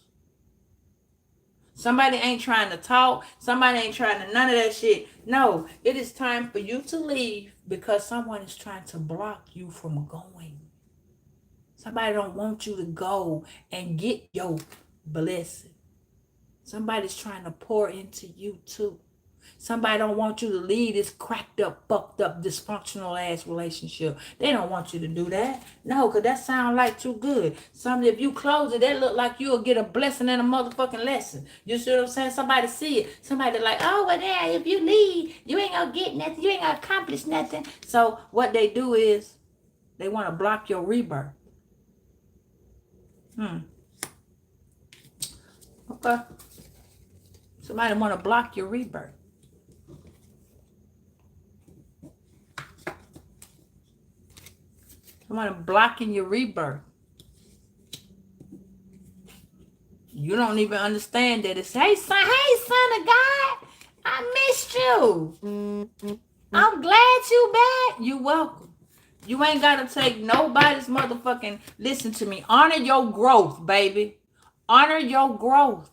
Somebody ain't trying to talk. Somebody ain't trying to none of that shit. No, it is time for you to leave because someone is trying to block you from going. Somebody don't want you to go and get your blessing. Somebody's trying to pour into you too. Somebody don't want you to leave this cracked up, fucked up, dysfunctional ass relationship. They don't want you to do that. No, because that sound like too good. Something, if you close it, that look like you'll get a blessing and a motherfucking lesson. You see what I'm saying? Somebody see it. Somebody like, oh, well, yeah, if you leave, you ain't gonna get nothing. You ain't gonna accomplish nothing. So what they do is they want to block your rebirth. Okay. Somebody want to block your rebirth. Somebody blocking your rebirth. You don't even understand that it's, hey son of God, I missed you. I'm glad you back. You welcome. You ain't got to take nobody's motherfucking, listen to me. Honor your growth, baby. Honor your growth.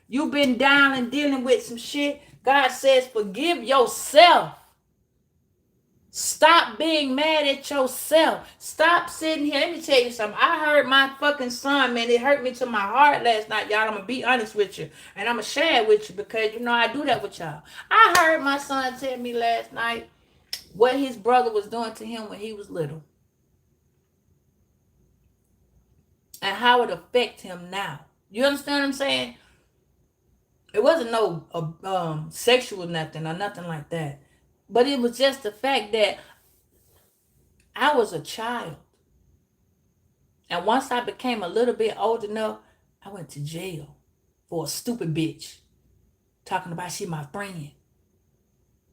You've been down and dealing with some shit. God says forgive yourself. Stop being mad at yourself. Stop sitting here. Let me tell you something. I heard my fucking son, man. It hurt me to my heart last night, y'all. I'm going to be honest with you. And I'm going to share it with you because, you know, I do that with y'all. I heard my son tell me last night what his brother was doing to him when he was little. And how it affects him now. You understand what I'm saying? It wasn't no sexual nothing or nothing like that. But it was just the fact that I was a child. And once I became a little bit old enough, I went to jail for a stupid bitch. Talking about she my friend.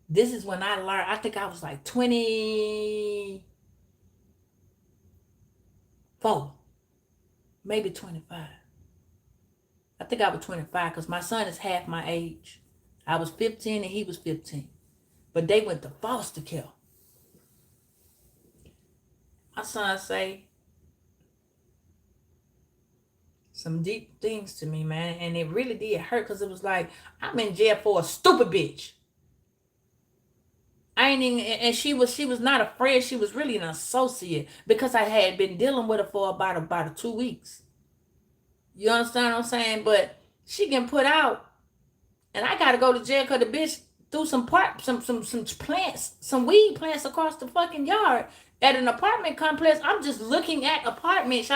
This is when I learned, I think I was like 24. Maybe 25. I think I was 25 because my son is half my age. I was 15 and he was 15. But they went to foster care. My son say some deep things to me, man. And it really did hurt because it was like, I'm in jail for a stupid bitch. I ain't even, and she was not a friend. She was really an associate because I had been dealing with her for about 2 weeks. You understand what I'm saying? But she getting put out. And I got to go to jail because the bitch threw some plants, some weed plants across the fucking yard at an apartment complex. I'm just looking at apartments.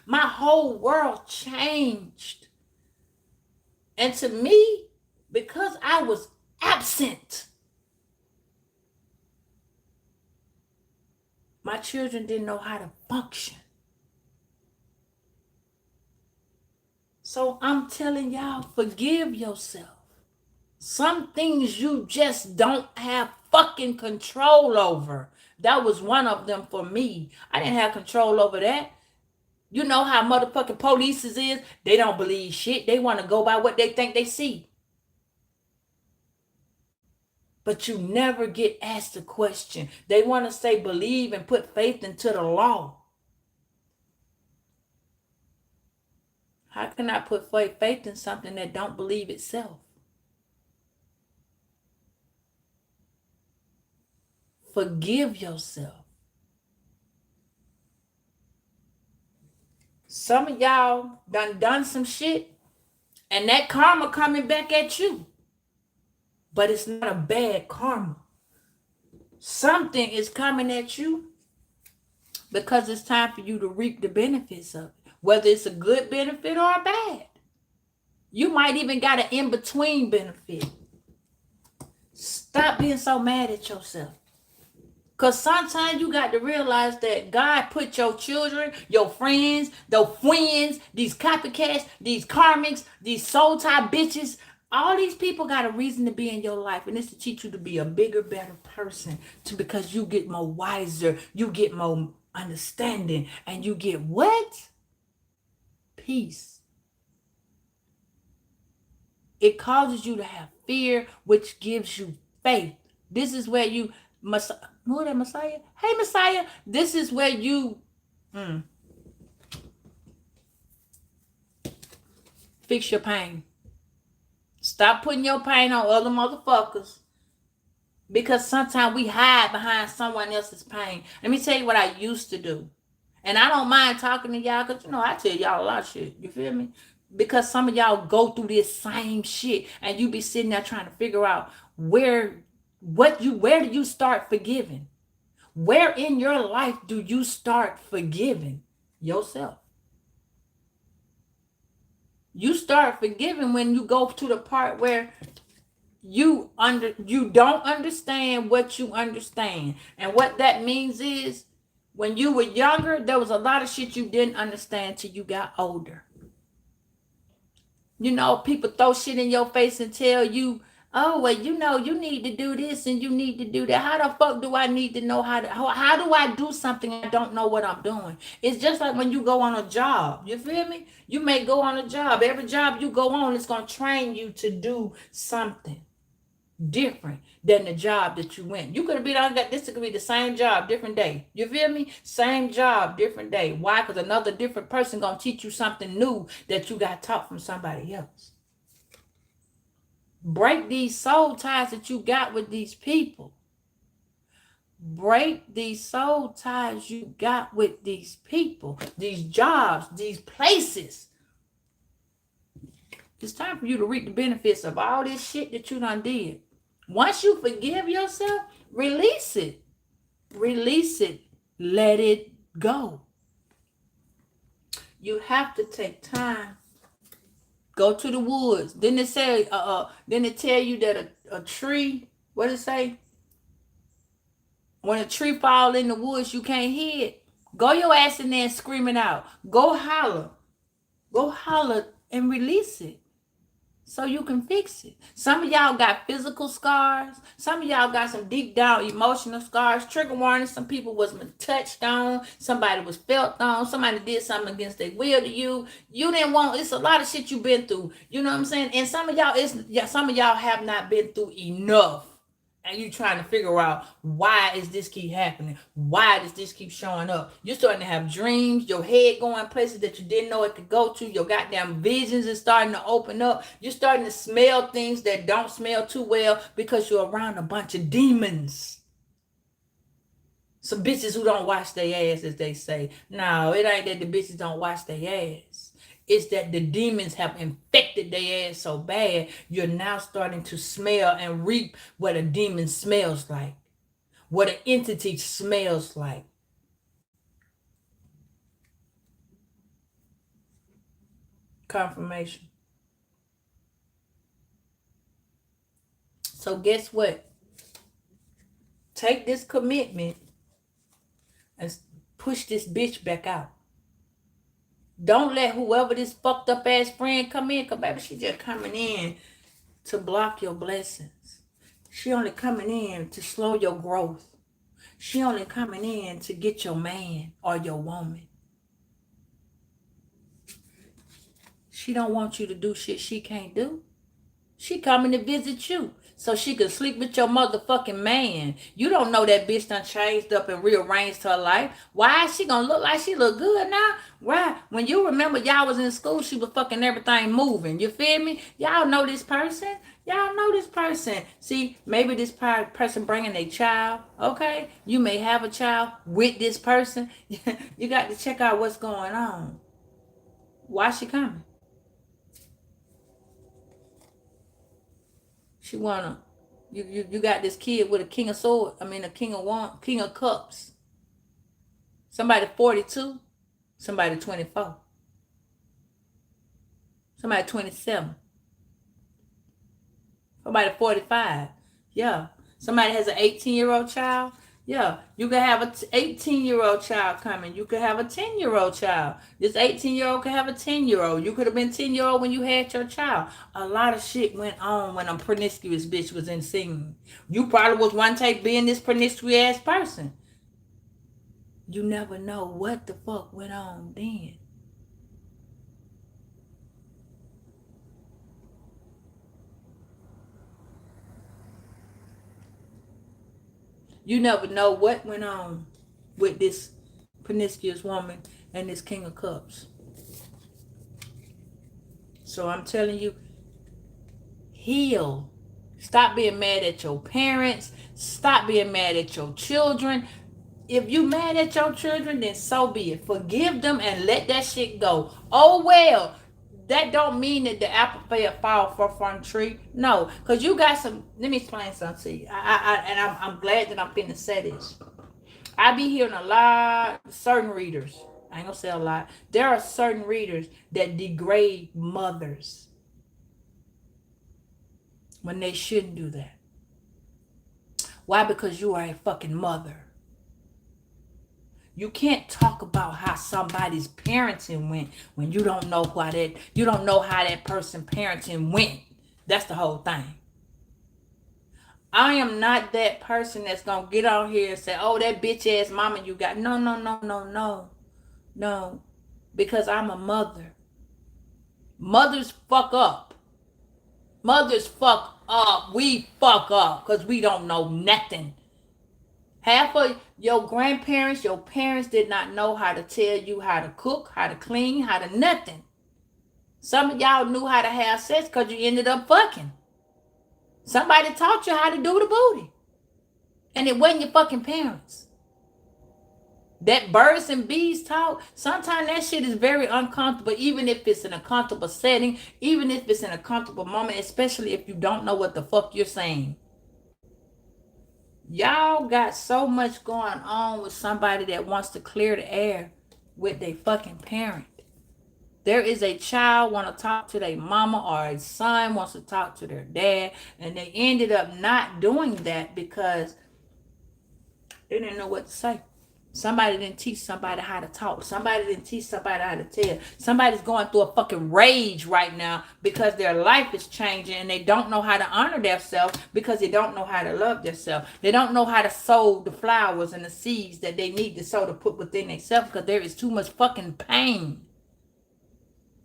My whole world changed. And to me, because I was absent, my children didn't know how to function. So I'm telling y'all, forgive yourself. Some things you just don't have fucking control over. That was one of them for me. I didn't have control over that. You know how motherfucking police is? They don't believe shit. They want to go by what they think they see. But you never get asked a question. They want to say believe and put faith into the law. How can I put faith in something that don't believe itself? Forgive yourself. Some of y'all done some shit, and that karma coming back at you. But it's not a bad karma. Something is coming at you because it's time for you to reap the benefits of it. Whether it's a good benefit or a bad. You might even got an in-between benefit. Stop being so mad at yourself. Because sometimes you got to realize that God put your children, your friends, these copycats, these karmics, these soul tie bitches, all these people got a reason to be in your life. And it's to teach you to be a bigger, better person. Because you get more wiser, you get more understanding, and you get what? Peace. It causes you to have fear, which gives you faith. This is where you must. Who that Messiah? Hey, Messiah. This is where you fix your pain. Stop putting your pain on other motherfuckers. Because sometimes we hide behind someone else's pain. Let me tell you what I used to do. And I don't mind talking to y'all because, I tell y'all a lot of shit. You feel me? Because some of y'all go through this same shit and you be sitting there trying to figure out where do you start forgiving? Where in your life do you start forgiving yourself? You start forgiving when you go to the part where you don't understand what you understand. And what that means is when you were younger, there was a lot of shit you didn't understand till you got older. People throw shit in your face and tell you, oh, well, you need to do this and you need to do that. How the fuck do I need to know how do I do something I don't know what I'm doing? It's just like when you go on a job. You feel me? You may go on a job. Every job you go on is going to train you to do something different than the job that you went. You could have been on that. This could be the same job, different day. You feel me? Same job, different day. Why? Because another different person gonna teach you something new that you got taught from somebody else. Break these soul ties that you got with these people. Break these soul ties you got with these people, these jobs, these places. It's time for you to reap the benefits of all this shit that you done did. Once you forgive yourself, release it. Release it. Let it go. You have to take time. Go to the woods. Then they say, then they tell you that a tree, what did it say? When a tree fall in the woods, you can't hear it. Go your ass in there and scream it out. Go holler. Go holler and release it. So you can fix it. Some of y'all got physical scars. Some of y'all got some deep down emotional scars. Trigger warning. Some people was touched on. Somebody was felt on. Somebody did something against their will to you. You didn't want. It's a lot of shit you've been through. You know what I'm saying? And some of y'all have not been through enough. And you trying to figure out, why is this keep happening? Why does this keep showing up? You're starting to have dreams, your head going places that you didn't know it could go to. Your goddamn visions is starting to open up. You're starting to smell things that don't smell too well because you're around a bunch of demons. Some bitches who don't wash their ass, as they say. No, it ain't that the bitches don't wash their ass. It's that the demons have infected their ass so bad, you're now starting to smell and reap what a demon smells like. What an entity smells like. Confirmation. So guess what? Take this commitment and push this bitch back out. Don't let whoever this fucked up ass friend come in, because baby, she just coming in to block your blessings. She only coming in to slow your growth. She only coming in to get your man or your woman. She don't want you to do shit she can't do. She coming to visit you. so she could sleep with your motherfucking man. You don't know that bitch done changed up and rearranged her life. Why is she gonna look like she look good now? Why? When you remember y'all was in school, she was fucking everything moving. You feel me? Y'all know this person. Y'all know this person. See, maybe this person bringing a child. Okay, you may have a child with this person. You got to check out what's going on. Why she coming? She wanna, you got this kid with a king of swords. I mean, a king of cups. Somebody 42, somebody 24, somebody 27, somebody 45. Yeah, somebody has an 18-year-old child. Yeah, you could have an 18-year-old child coming. You could have a 10-year-old child. This 18-year-old could have a 10-year-old. You could have been 10-year-old when you had your child. A lot of shit went on when a promiscuous bitch was in scene. You probably was one take being this promiscuous ass person. You never know what the fuck went on then. You never know what went on with this promiscuous woman and this king of cups. So I'm telling you, heal. Stop being mad at your parents. Stop being mad at your children. If you mad at your children, then so be it. Forgive them and let that shit go. Oh well. That don't mean that the apple fall from the tree. No, because you got some. Let me explain something to you. I'm glad that I'm finna say this. I be hearing a lot of certain readers. I ain't gonna say a lot. There are certain readers that degrade mothers when they shouldn't do that. Why? Because you are a fucking mother. You can't talk about how somebody's parenting went when you don't know how that person parenting went. That's the whole thing. I am not that person that's gonna get out here and say, "Oh, that bitch ass mama you got." No. Because I'm a mother. Mothers fuck up. Mothers fuck up. We fuck up because we don't know nothing. Half of your grandparents, your parents did not know how to tell you how to cook, how to clean, how to nothing. Some of y'all knew how to have sex because you ended up fucking. Somebody taught you how to do the booty. And it wasn't your fucking parents. That birds and bees talk, sometimes that shit is very uncomfortable, even if it's in a comfortable setting, even if it's in a comfortable moment, especially if you don't know what the fuck you're saying. Y'all got so much going on with somebody that wants to clear the air with their fucking parent. There is a child want to talk to their mama, or a son wants to talk to their dad, and they ended up not doing that because they didn't know what to say. Somebody didn't teach somebody how to talk. Somebody didn't teach somebody how to tell. Somebody's going through a fucking rage right now because their life is changing and they don't know how to honor themselves because they don't know how to love themselves. They don't know how to sow the flowers and the seeds that they need to sow to put within themselves because there is too much fucking pain.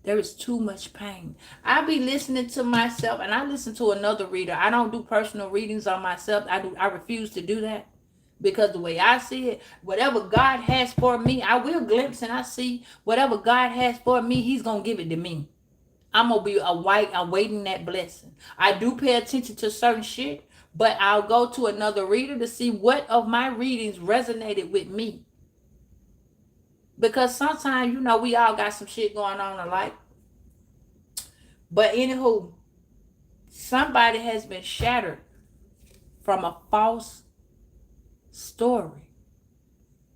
There is too much pain. I be listening to myself, and I listen to another reader. I don't do personal readings on myself. I refuse to do that. Because the way I see it, whatever God has for me, I will glimpse and I see whatever God has for me, he's going to give it to me. I'm going to be awaiting that blessing. I do pay attention to certain shit, but I'll go to another reader to see what of my readings resonated with me. Because sometimes, we all got some shit going on alike. But anywho, somebody has been shattered from a false story.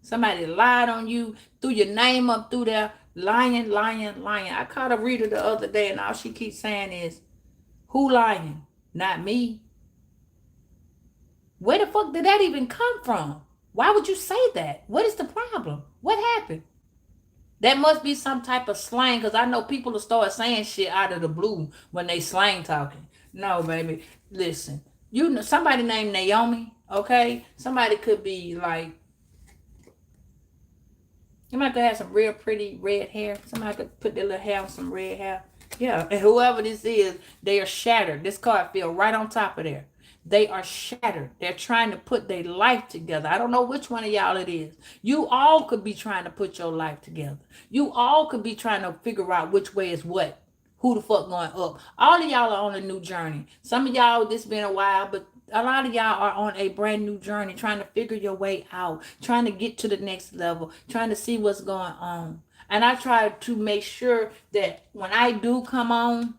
Somebody lied on you, threw your name up through there, lying. I caught a reader the other day and all she keeps saying is, who lying? Not me. Where the fuck did that even come from? Why would you say that? What is the problem? What happened? That must be some type of slang, because I know people will start saying shit out of the blue when they slang talking. No, baby. Listen. Somebody named Naomi. Okay, somebody could be like, you might could have some real pretty red hair. Somebody could put their little hair on some red hair. Yeah, and whoever this is, they are shattered. This card fell right on top of there. They are shattered. They're trying to put their life together. I don't know which one of y'all it is. You all could be trying to put your life together. You all could be trying to figure out which way is what. Who the fuck going up? All of y'all are on a new journey. Some of y'all, this been a while, but a lot of y'all are on a brand new journey, trying to figure your way out, trying to get to the next level, trying to see what's going on. And I try to make sure that when I do come on,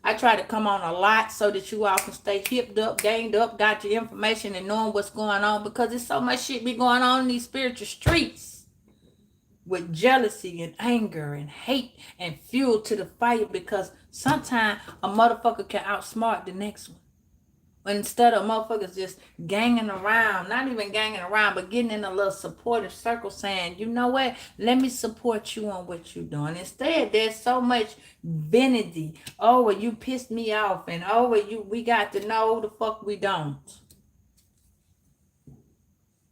I try to come on a lot so that you all can stay hipped up, gained up, got your information and knowing what's going on, because there's so much shit be going on in these spiritual streets with jealousy and anger and hate and fuel to the fire, because sometimes a motherfucker can outsmart the next one. But instead of motherfuckers just ganging around, not even ganging around, but getting in a little supportive circle saying, you know what, let me support you on what you're doing. Instead, there's so much vanity. Oh, well, you pissed me off. And oh, well, we got to know the fuck we don't.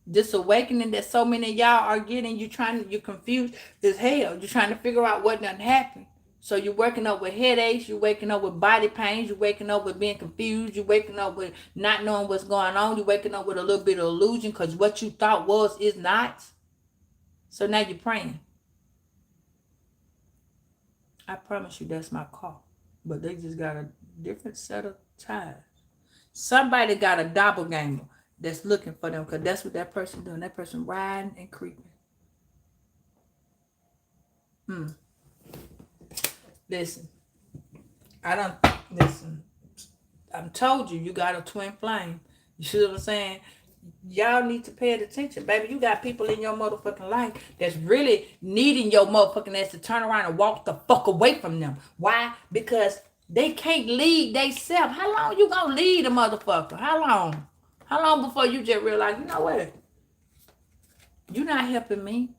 This awakening that so many of y'all are getting, you're confused as hell. You're trying to figure out what done happened. So you're waking up with headaches, you're waking up with body pains, you're waking up with being confused, you're waking up with not knowing what's going on, you're waking up with a little bit of illusion because what you thought was is not. So now you're praying. I promise you that's my call. But they just got a different set of ties. Somebody got a doppelganger that's looking for them, because that's what that person doing. That person riding and creeping. Listen, I'm told you got a twin flame. You see what I'm saying? Y'all need to pay attention, baby. You got people in your motherfucking life that's really needing your motherfucking ass to turn around and walk the fuck away from them. Why? Because they can't lead themselves. How long you gonna lead a motherfucker? How long? How long before you just realize, you know what? You're not helping me.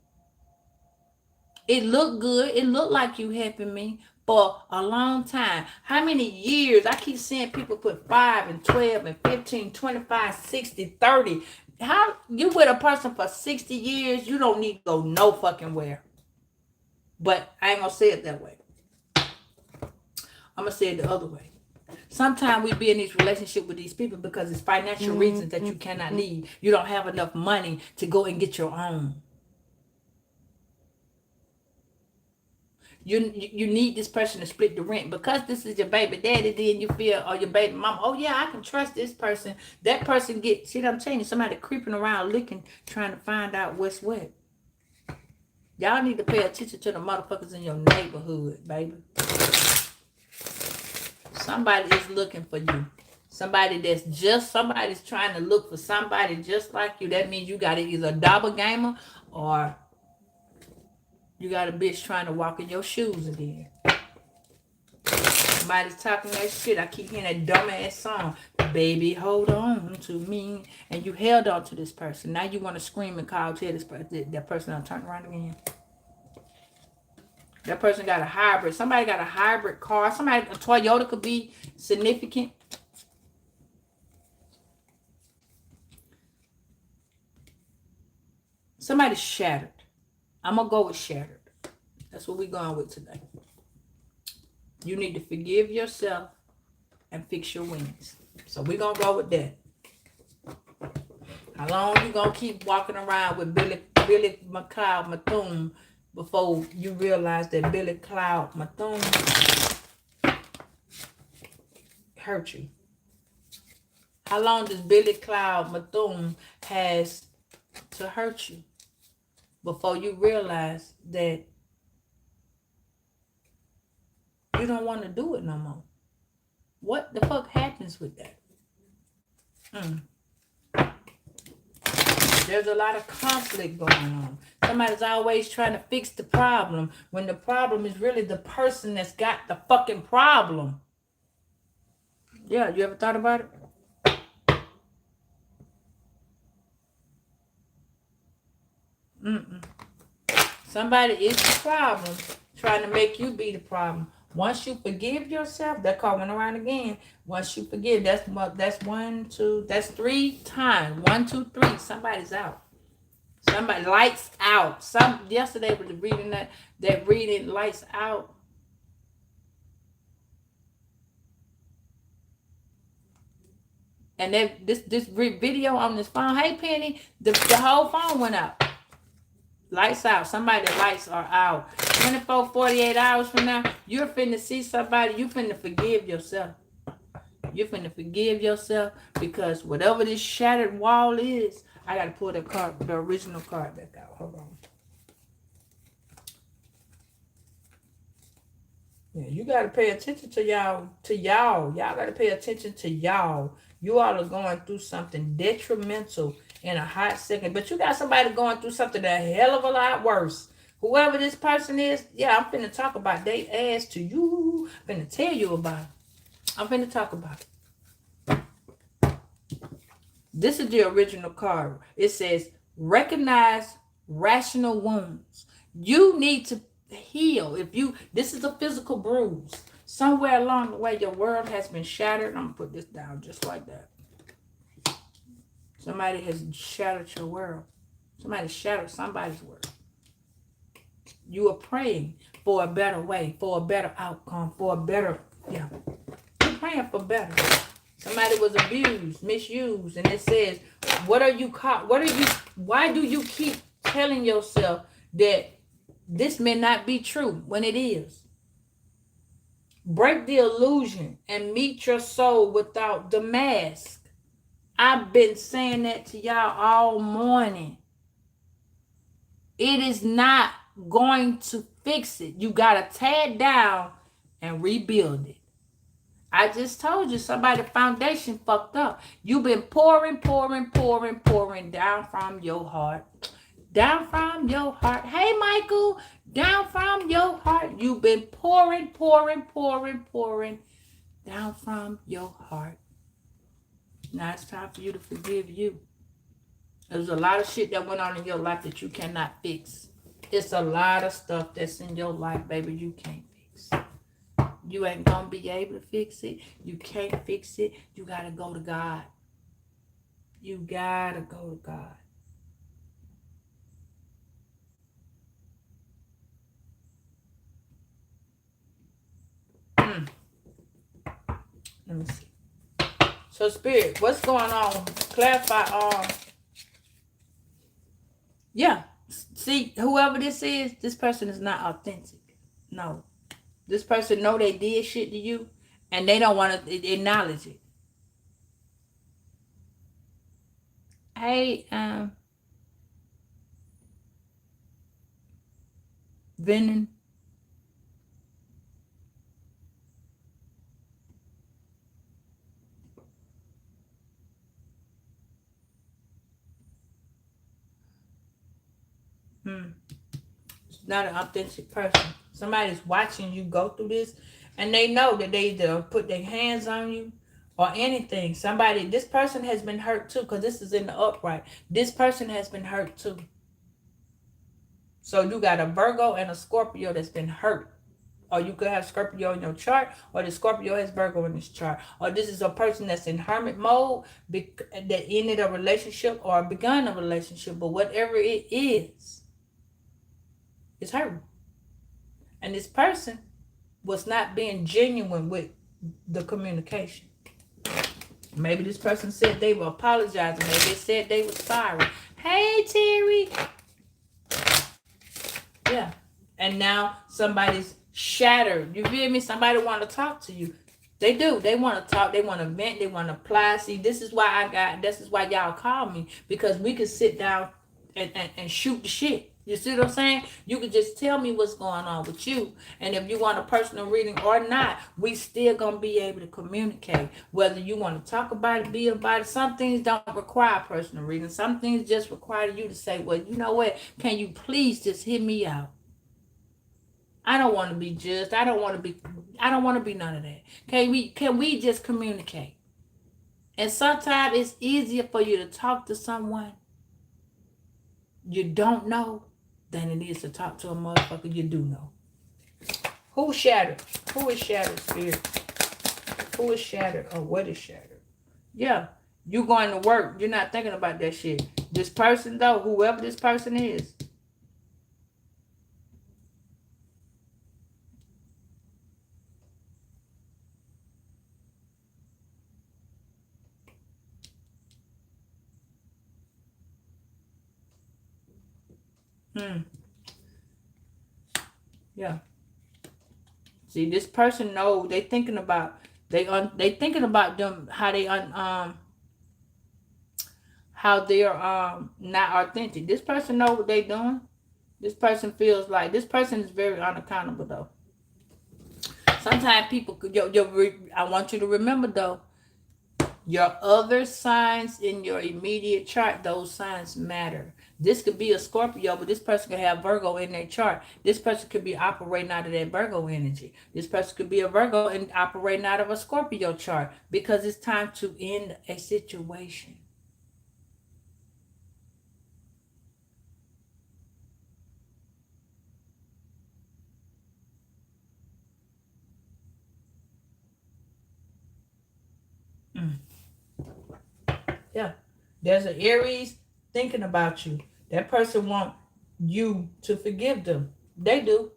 It looked good. It looked like you helping me for a long time. How many years? I keep seeing people put 5 and 12 and 15, 25, 60, 30. How you with a person for 60 years? You don't need to go no fucking where. But I ain't gonna say it that way. I'm gonna say it the other way. Sometimes we be in these relationships with these people because it's financial reasons that you cannot leave. You don't have enough money to go and get your own. You need this person to split the rent because this is your baby daddy. Then you feel, or your baby mama, oh yeah, I can trust this person. That person get, see what I'm saying? Somebody creeping around looking, trying to find out what's what. Y'all need to pay attention to the motherfuckers in your neighborhood, baby. Somebody is looking for you. Somebody's trying to look for somebody just like you. That means you got either a doppelganger or you got a bitch trying to walk in your shoes again. Somebody's talking that shit. I keep hearing that dumbass song. Baby, hold on to me. And you held on to this person. Now you want to scream and call to this person. That person will turn around again. That person got a hybrid. Somebody got a hybrid car. A Toyota could be significant. Somebody's shattered. I'm going to go with shattered. That's what we're going with today. You need to forgive yourself and fix your wings. So we're going to go with that. How long you going to keep walking around with Billy McLeod Mathune before you realize that Billy Cloud Mathune hurt you? How long does Billy Cloud Mathune has to hurt you before you realize that you don't want to do it no more? What the fuck happens with that? There's a lot of conflict going on. Somebody's always trying to fix the problem when the problem is really the person that's got the fucking problem. Yeah, you ever thought about it? Somebody is the problem, trying to make you be the problem. Once you forgive yourself, they're coming around again. Once you forgive, that's 3 times. 1, 2, 3. Somebody's out. Somebody lights out. Yesterday was reading that reading lights out. And this video on this phone, hey Penny, the whole phone went out. Lights out. Somebody's lights are out. 24, 48 hours from now, you're finna see somebody. You finna forgive yourself. You're finna forgive yourself because whatever this shattered wall is, I gotta pull the original card back out. Hold on. Yeah, you gotta pay attention to y'all. Y'all gotta pay attention to y'all. You all are going through something detrimental in a hot second, but you got somebody going through something a hell of a lot worse. Whoever this person is, yeah, I'm finna talk about they ass to you. I'm finna tell you about it. I'm finna talk about it. This is the original card. It says, recognize rational wounds. You need to heal. This is a physical bruise. Somewhere along the way, your world has been shattered. I'm gonna put this down just like that. Somebody has shattered your world. Somebody shattered somebody's world. You are praying for a better way, for a better outcome, for a better, yeah. You're praying for better. Somebody was abused, misused, and it says, why do you keep telling yourself that this may not be true when it is? Break the illusion and meet your soul without the mask. I've been saying that to y'all all morning. It is not going to fix it. You got to tear it down and rebuild it. I just told you somebody's foundation fucked up. You've been pouring down from your heart. Down from your heart. Hey, Michael, down from your heart. You've been pouring down from your heart. Now it's time for you to forgive you. There's a lot of shit that went on in your life that you cannot fix. It's a lot of stuff that's in your life, baby, you can't fix. You ain't gonna be able to fix it. You can't fix it. You gotta go to God. You gotta go to God. Let me see. So, Spirit, what's going on? Clarify. Yeah. See, whoever this is, this person is not authentic. No. This person know they did shit to you, and they don't want to acknowledge it. Hey, Venom. It's not an authentic person. Somebody's watching you go through this, and they know that they either put their hands on you or anything. This person has been hurt too, because this is in the upright. This person has been hurt too. So you got a Virgo and a Scorpio that's been hurt. Or you could have Scorpio in your chart, or the Scorpio has Virgo in his chart. Or this is a person that's in hermit mode that ended a relationship or begun a relationship. But whatever it is, it's hurting. And this person was not being genuine with the communication. Maybe this person said they were apologizing. Maybe they said they were sorry. Hey, Terry. Yeah. And now somebody's shattered. You feel me? Somebody want to talk to you. They do. They want to talk. They want to vent. They want to apply. See, this is why y'all call me. Because we can sit down and shoot the shit. You see what I'm saying? You can just tell me what's going on with you. And if you want a personal reading or not, we still going to be able to communicate. Whether you want to talk about it, be about it. Some things don't require personal reading. Some things just require you to say, well, you know what? Can you please just hear me out? I don't want to be judged. I don't want to be none of that. Can we just communicate? And sometimes it's easier for you to talk to someone you don't know than it is to talk to a motherfucker you do know. Who's shattered? Who is shattered, Spirit? Who is shattered or what is shattered? Yeah, you going to work. You're not thinking about that shit. This person though, whoever this person is, Hmm. Yeah. See, this person know they thinking about they thinking about them how they how they're not authentic. This person know what they doing. This person feels like this person is very unaccountable though. Sometimes people could I want you to remember though, your other signs in your immediate chart, those signs matter. This could be a Scorpio, but this person could have Virgo in their chart. This person could be operating out of that Virgo energy. This person could be a Virgo and operating out of a Scorpio chart because it's time to end a situation. Mm. Yeah. There's an Aries thinking about you. That person want you to forgive them. They do.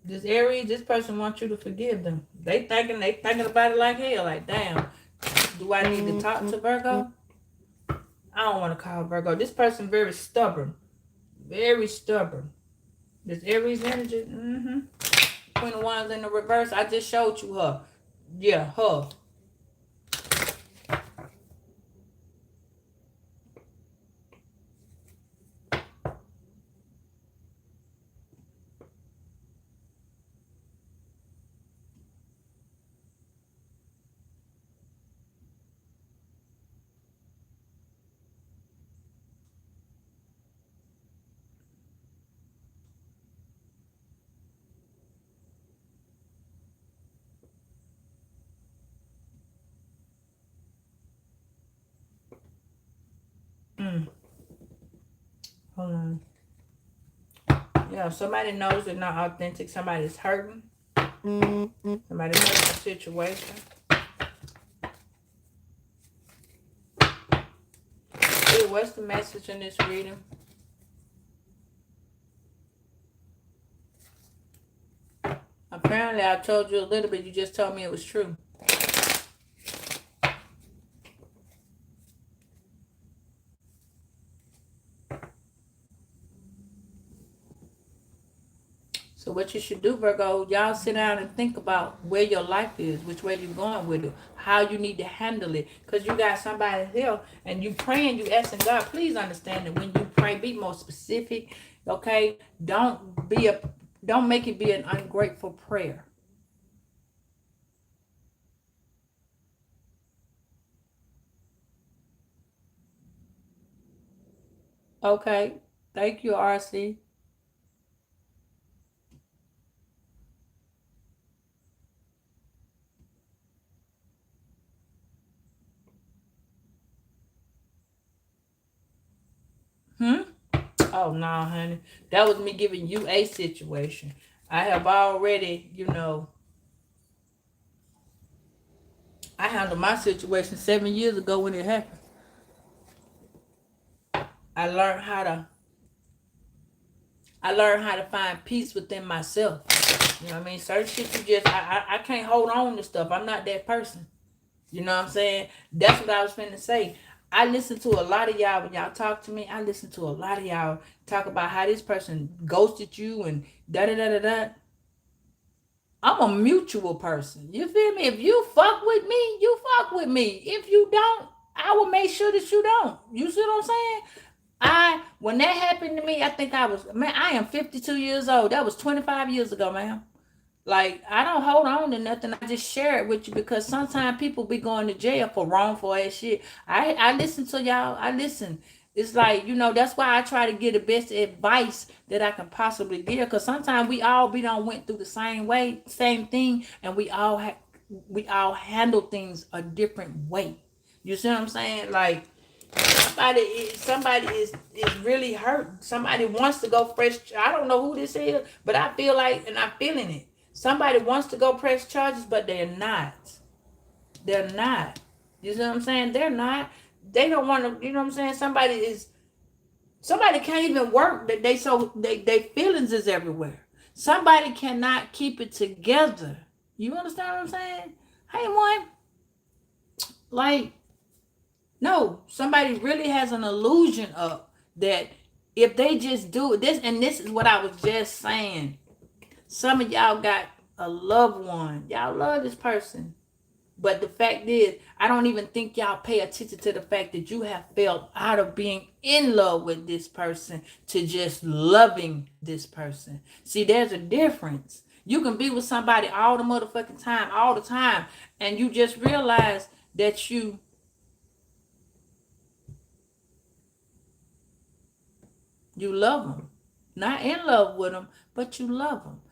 This Aries, this person wants you to forgive them. They thinking about it like hell. Like, damn, do I need to talk to Virgo? I don't want to call Virgo. This person very stubborn. Very stubborn. This Aries energy. Mm-hmm. Queen of Wands in the reverse. I just showed you her. Yeah, her. Mm. Hold on. Yeah, somebody knows they're not authentic. Somebody's hurting. Somebody hurting a situation. Hey, what's the message in this reading? Apparently, I told you a little bit. You just told me it was true. So what you should do, Virgo, y'all sit down and think about where your life is, which way you're going with it, how you need to handle it. Because you got somebody here and you praying, you asking God, please understand that when you pray, be more specific. Okay? Don't make it be an ungrateful prayer. Okay. Thank you, RC. Hmm? Oh no, honey. That was me giving you a situation. I have already, I handled my situation 7 years ago when it happened. I learned how to I learned how to find peace within myself. You know what I mean? Certain shit you just I can't hold on to stuff. I'm not that person. You know what I'm saying? That's what I was finna say. I listen to a lot of y'all when y'all talk to me. I listen to a lot of y'all talk about how this person ghosted you and da da da da da. I'm a mutual person. You feel me? If you fuck with me, you fuck with me. If you don't, I will make sure that you don't. You see what I'm saying? When that happened to me, I think I am 52 years old. That was 25 years ago, man. Like, I don't hold on to nothing. I just share it with you because sometimes people be going to jail for wrongful ass shit. I listen to y'all. I listen. It's like, that's why I try to give the best advice that I can possibly give. Because sometimes we done went through the same way, same thing, and we all handle things a different way. You see what I'm saying? Like, somebody is really hurt. Somebody wants to go fresh. I don't know who this is, but I feel like, and I'm feeling it. Somebody wants to go press charges, but they're not. They're not. You see what I'm saying? They're not. They don't want to. You know what I'm saying? Somebody can't even work. They feelings is everywhere. Somebody cannot keep it together. You understand what I'm saying? Hey, one, like, no, somebody really has an illusion of that If they just do this, and this is what I was just saying. Some of y'all got a loved one. Y'all love this person. But the fact is, I don't even think y'all pay attention to the fact that you have felt out of being in love with this person to just loving this person. See, there's a difference. You can be with somebody all the motherfucking time, all the time, and you just realize that you love them. Not in love with them, but you love them.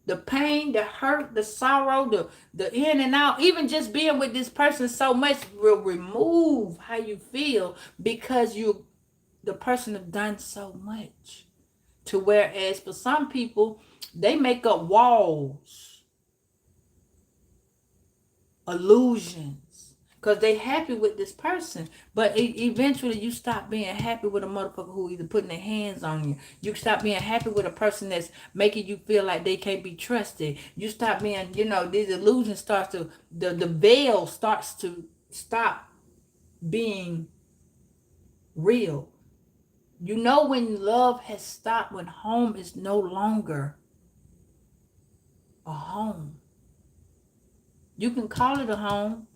The pain, the hurt, the sorrow, the in and out, even just being with this person so much will remove how you feel because the person have done so much. To whereas for some people, they make up walls, illusions, because they happy with this person. But eventually you stop being happy with a motherfucker who either putting their hands on you. You stop being happy with a person that's making you feel like they can't be trusted. You stop being, these illusions starts to, the veil starts to stop being real. You know when love has stopped, when home is no longer a home. You can call it a home,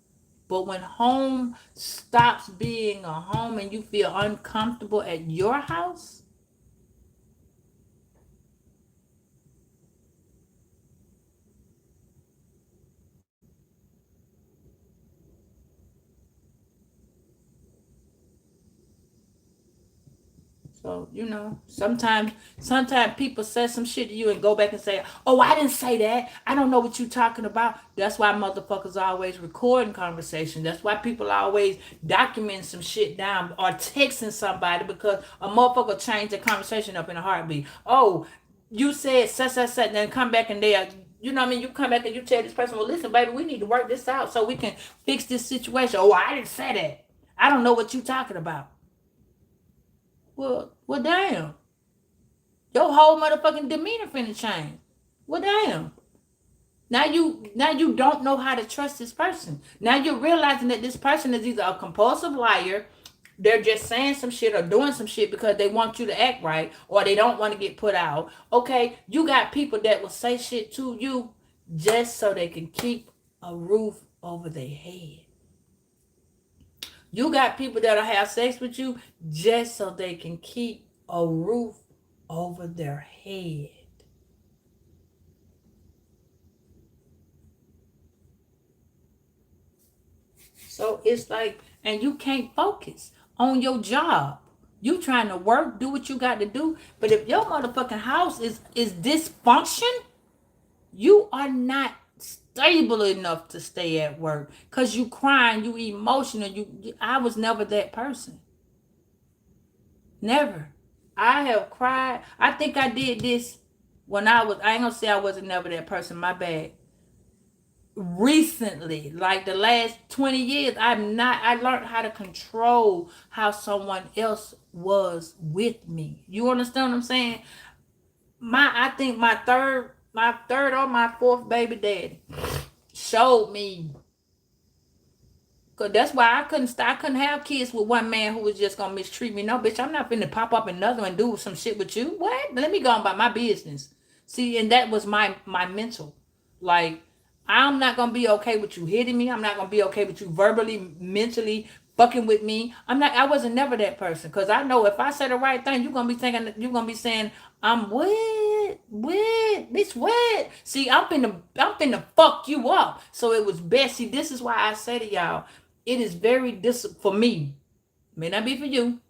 but when home stops being a home and you feel uncomfortable at your house, so sometimes people say some shit to you and go back and say, "Oh, I didn't say that. I don't know what you're talking about." That's why motherfuckers always recording conversation. That's why people always documenting some shit down or texting somebody, because a motherfucker change the conversation up in a heartbeat. Oh, you said such, and then come back and they are, you know what I mean? You come back and you tell this person, "Well, listen, baby, we need to work this out so we can fix this situation." "Oh, I didn't say that. I don't know what you're talking about." Well, damn. Your whole motherfucking demeanor finna change. Well, damn. Now you don't know how to trust this person. Now you're realizing that this person is either a compulsive liar, they're just saying some shit or doing some shit because they want you to act right, or they don't want to get put out. Okay, you got people that will say shit to you just so they can keep a roof over their head. You got people that'll have sex with you just so they can keep a roof over their head. So it's like, and you can't focus on your job. You trying to work, do what you got to do. But if your motherfucking house is dysfunction, you are not stable enough to stay at work because you crying, you emotional. I was never that person. Never. I have cried. I think I did this when I ain't gonna say I wasn't never that person, my bad. Recently, like the last 20 years, I learned how to control how someone else was with me. You understand what I'm saying? I think my third or my fourth baby daddy showed me. Cause that's why I couldn't have kids with one man who was just gonna mistreat me. No, bitch, I'm not finna pop up another and do some shit with you. What? Let me go on about my business. See, and that was my mental. Like, I'm not gonna be okay with you hitting me. I'm not gonna be okay with you verbally, mentally fucking with me. I wasn't never that person. Cause I know if I say the right thing, you're gonna be thinking, you're gonna be saying, I'm what? Bitch, what? See, I'm finna fuck you up. So it was best. See, this is why I say to y'all, it is very for me. May not be for you.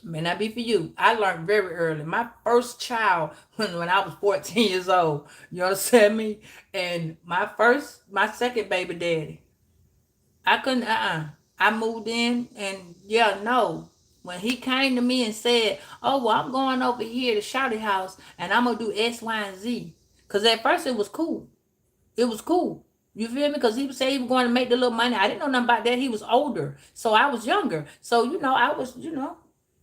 May not be for you. I learned very early. My first child when I was 14 years old. You understand me? And my second baby daddy. I couldn't, I moved in and yeah, no. When he came to me and said, "Oh, well, I'm going over here to Shouty house and I'm gonna do X, Y, and Z." Cause at first it was cool. It was cool. You feel me? Because he would say he was going to make the little money. I didn't know nothing about that. He was older. So I was younger. So, I was,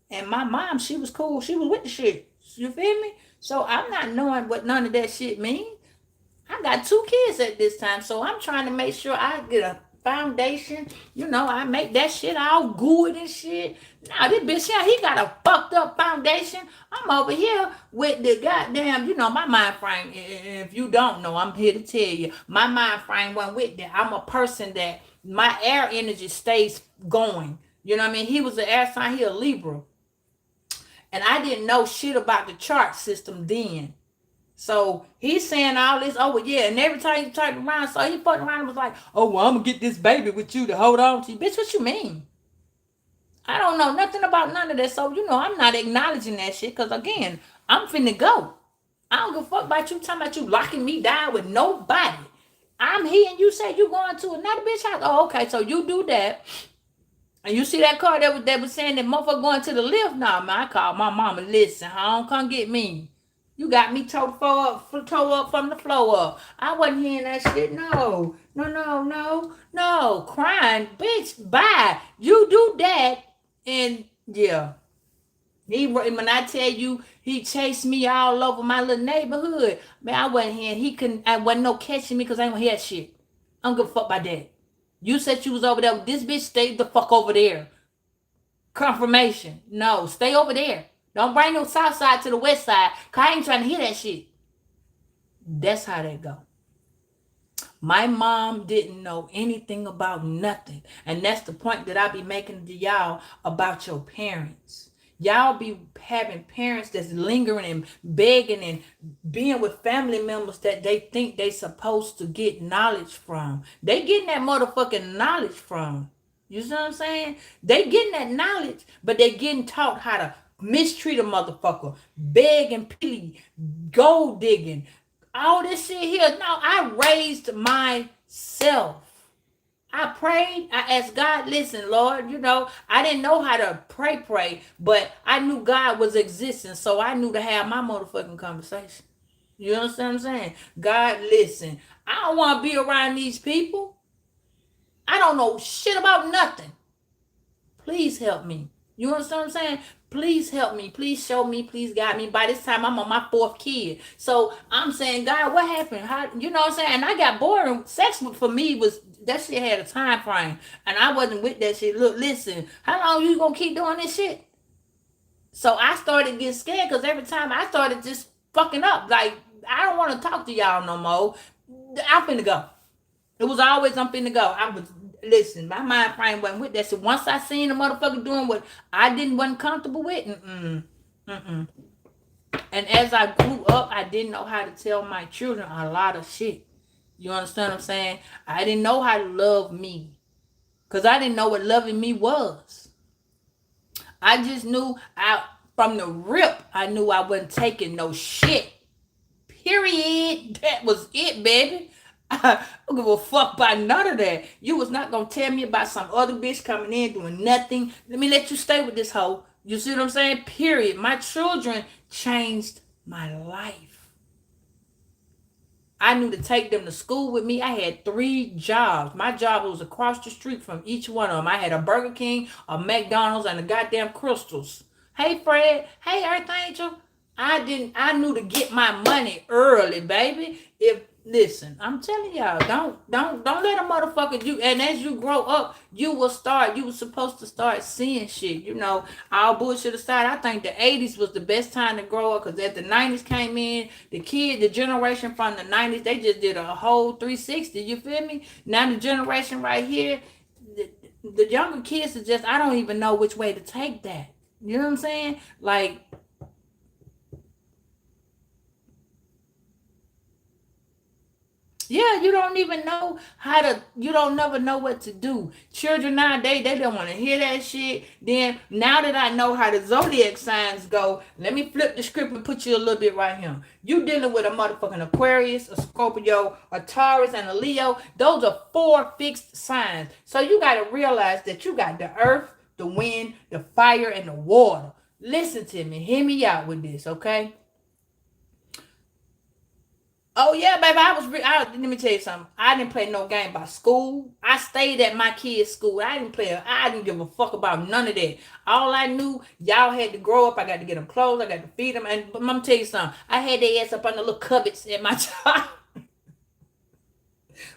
and my mom, she was cool. She was with the shit. You feel me? So I'm not knowing what none of that shit means. I got 2 kids at this time. So I'm trying to make sure I get foundation. You know, I make that shit all good and shit. Now this bitch here, he got a fucked up foundation. I'm over here with the goddamn, you know, my mind frame. If you don't know, I'm here to tell you. My mind frame went with that. I'm a person that my air energy stays going. You know what I mean? He was an air sign, he a Libra. And I didn't know shit about the chart system then. So he's saying all this, oh well, yeah, and every time he turned around, so he fucked around and was like, oh well, I'm gonna get this baby with you to hold on to you. Bitch, what you mean? I don't know nothing about none of that. So, you know, I'm not acknowledging that shit because again, I'm finna go. I don't give a fuck about you talking about you locking me down with nobody. I'm here and you say you going to another bitch house. Oh, okay, so you do that. And you see that car that was saying that motherfucker going to the lift? Nah, man, I called my mama. Listen, don't come get me. You got me toe up from the floor up. I wasn't hearing that shit. No. Crying, bitch, bye. You do that. And yeah. When I tell you, he chased me all over my little neighborhood. Man, I wasn't hearing. I wasn't no catching me because I ain't gonna hear that shit. I don't give a fuck about that. You said you was over there. This bitch stayed the fuck over there. Confirmation. No, stay over there. Don't bring no south side to the west side. Cause I ain't trying to hear that shit. That's how that go. My mom didn't know anything about nothing. And that's the point that I be making to y'all about your parents. Y'all be having parents that's lingering and begging and being with family members that they think they supposed to get knowledge from. They getting that motherfucking knowledge from. You see what I'm saying? They getting that knowledge, but they getting taught how to mistreat a motherfucker, beg and plead, gold digging, all this shit here. No, I raised myself. I prayed. I asked God, listen, Lord, you know, I didn't know how to pray, but I knew God was existing, so I knew to have my motherfucking conversation. You understand what I'm saying? God, listen, I don't want to be around these people. I don't know shit about nothing. Please help me. You understand what I'm saying? Please help me. Please show me. Please guide me. By this time, I'm on my 4th kid. So I'm saying, God, what happened? How, you know what I'm saying? And I got bored. Sex for me was, that shit had a time frame. And I wasn't with that shit. Look, listen, how long you gonna keep doing this shit? So I started getting scared because every time I started just fucking up. Like, I don't want to talk to y'all no more. I'm finna go. It was always I'm finna go. Listen, my mind frame wasn't with that. So once I seen the motherfucker doing what I wasn't comfortable with, And as I grew up, I didn't know how to tell my children a lot of shit. You understand what I'm saying? I didn't know how to love me. Because I didn't know what loving me was. I just knew from the rip, I knew I wasn't taking no shit. Period. That was it, baby. I don't give a fuck about none of that. You was not gonna tell me about some other bitch coming in doing nothing. Let me let you stay with this hoe. You see what I'm saying? Period. My children changed my life. I knew to take them to school with me. I had 3 jobs. My job was across the street from each one of them. I had a Burger King, a McDonald's, and a goddamn Crystals. Hey Fred. Hey Earth Angel. I knew to get my money early, baby. Listen, I'm telling y'all, don't let a motherfucker and as you grow up, you were supposed to start seeing shit. You know, all bullshit aside, I think the 80s was the best time to grow up because as the 90s came in, the generation from the 90s, they just did a whole 360. You feel me? Now the generation right here, the younger kids are just, I don't even know which way to take that. You know what I'm saying? Like, yeah, you don't even know you don't never know what to do. Children nowadays, they don't want to hear that shit. Then, now that I know how the zodiac signs go, let me flip the script and put you a little bit right here. You dealing with a motherfucking Aquarius, a Scorpio, a Taurus, and a Leo. Those are 4 fixed signs. So you got to realize that you got the earth, the wind, the fire, and the water. Listen to me. Hear me out with this, okay? Oh yeah, baby. Let me tell you something. I didn't play no game by school. I stayed at my kids' school. I didn't give a fuck about none of that. All I knew, y'all had to grow up. I got to get them clothes. I got to feed them. And but I'm gonna tell you something. I had their ass up on the little cupboards at my job.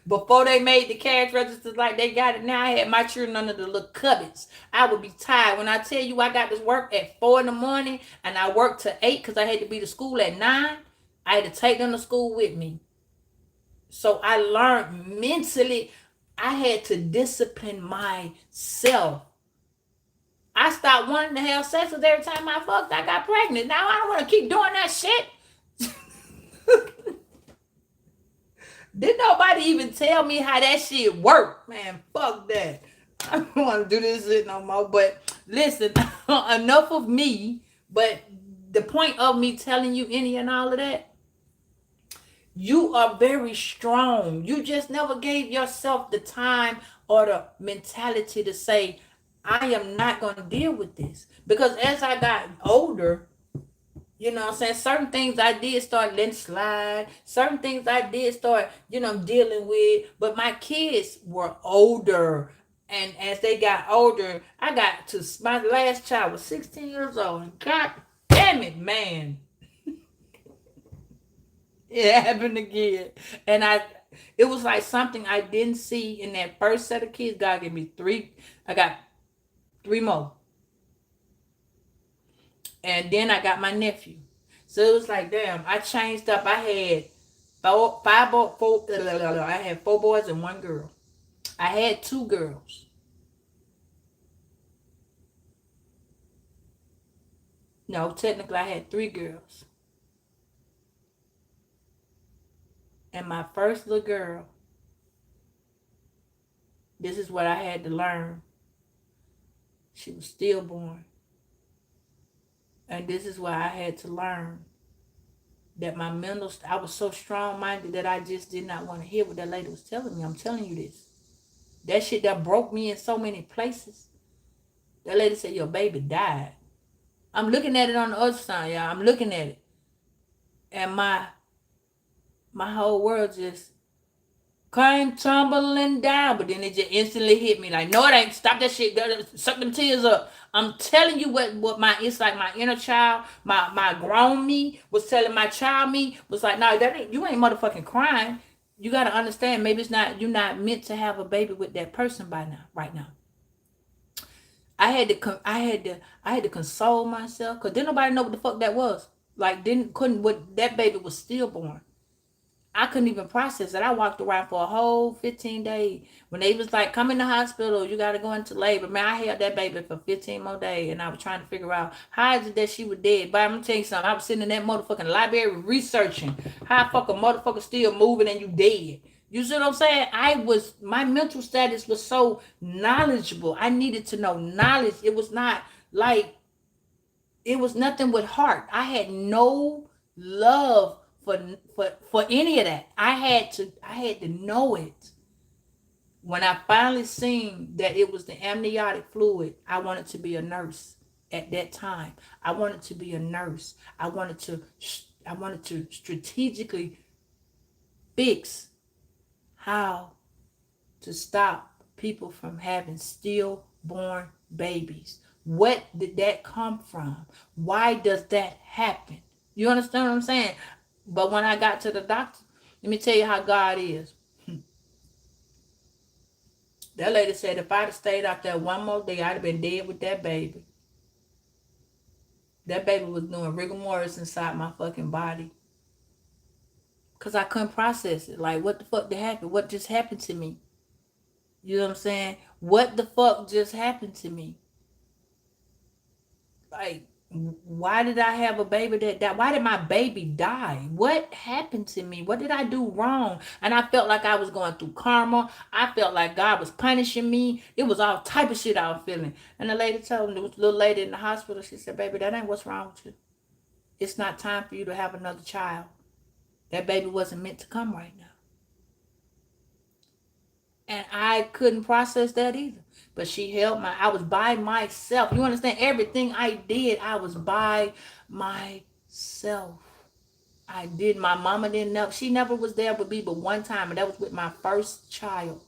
Before they made the cash registers like they got it now, I had my children under the little cupboards. I would be tired. When I tell you I got to work at 4 in the morning and I worked to 8 because I had to be to school at 9, I had to take them to school with me. So I learned mentally, I had to discipline myself. I stopped wanting to have sex because every time I fucked, I got pregnant. Now I don't want to keep doing that shit. Didn't nobody even tell me how that shit worked? Man, fuck that. I don't want to do this shit no more. But listen, enough of me. But the point of me telling you any and all of that, you are very strong. You just never gave yourself the time or the mentality to say, I am not going to deal with this. Because as I got older, you know what I'm saying, certain things I did start letting slide. Certain things I did start, dealing with. But my kids were older. And as they got older, I got to, my last child was 16 years old. And God damn it, man. It happened again. And it was like something I didn't see in that first set of kids. God gave me 3. I got 3 more. And then I got my nephew. So it was like, damn, I changed up. I had I had 4 boys and 1 girl. I had 2 girls. No, technically I had 3 girls. And my first little girl, this is what I had to learn. She was stillborn. And this is why I had to learn that my mental, I was so strong-minded that I just did not want to hear what that lady was telling me. I'm telling you this. That shit that broke me in so many places. That lady said, your baby died. I'm looking at it on the other side, y'all. I'm looking at it. And my whole world just came tumbling down. But then it just instantly hit me like, no, it ain't. Stop that shit. Suck them tears up. I'm telling you what it's like my inner child, my grown me was telling my child me, was like, no, you ain't motherfucking crying. You got to understand, maybe you're not meant to have a baby with that person right now. I had to console myself because didn't nobody know what the fuck that was. Like, what that baby was stillborn. I couldn't even process it. I walked around for a whole 15 days. When they was like, come in the hospital, you got to go into labor. Man, I held that baby for 15 more days. And I was trying to figure out how is it that she was dead. But I'm going to tell you something. I was sitting in that motherfucking library researching how fuck a motherfucker still moving and you dead. You see what I'm saying? My mental status was so knowledgeable. I needed to know knowledge. It was not like, it was nothing with heart. I had no love for any of that. I had to know it. When I finally seen that it was the amniotic fluid, I wanted to be a nurse at that time. I wanted to be a nurse. I wanted to strategically fix how to stop people from having stillborn babies. What did that come from? Why does that happen? You understand what I'm saying? But when I got to the doctor, let me tell you how God is. That lady said if I'd have stayed out there one more day, I'd have been dead with that baby. That baby was doing rigor mortis inside my fucking body. Because I couldn't process it. Like, what the fuck did happen? What just happened to me? You know what I'm saying? What the fuck just happened to me? Like, why did I have a baby that died? Why did my baby die? What happened to me? What did I do wrong? And I felt like I was going through karma. I felt like God was punishing me. It was all type of shit I was feeling. And the lady told me, there was a little lady in the hospital. She said, baby, that ain't what's wrong with you. It's not time for you to have another child. That baby wasn't meant to come right now. And I couldn't process that either. But she held I was by myself. You understand? Everything I did, I was by myself. I did. My mama didn't know. She never was there with me but one time. And that was with my first child.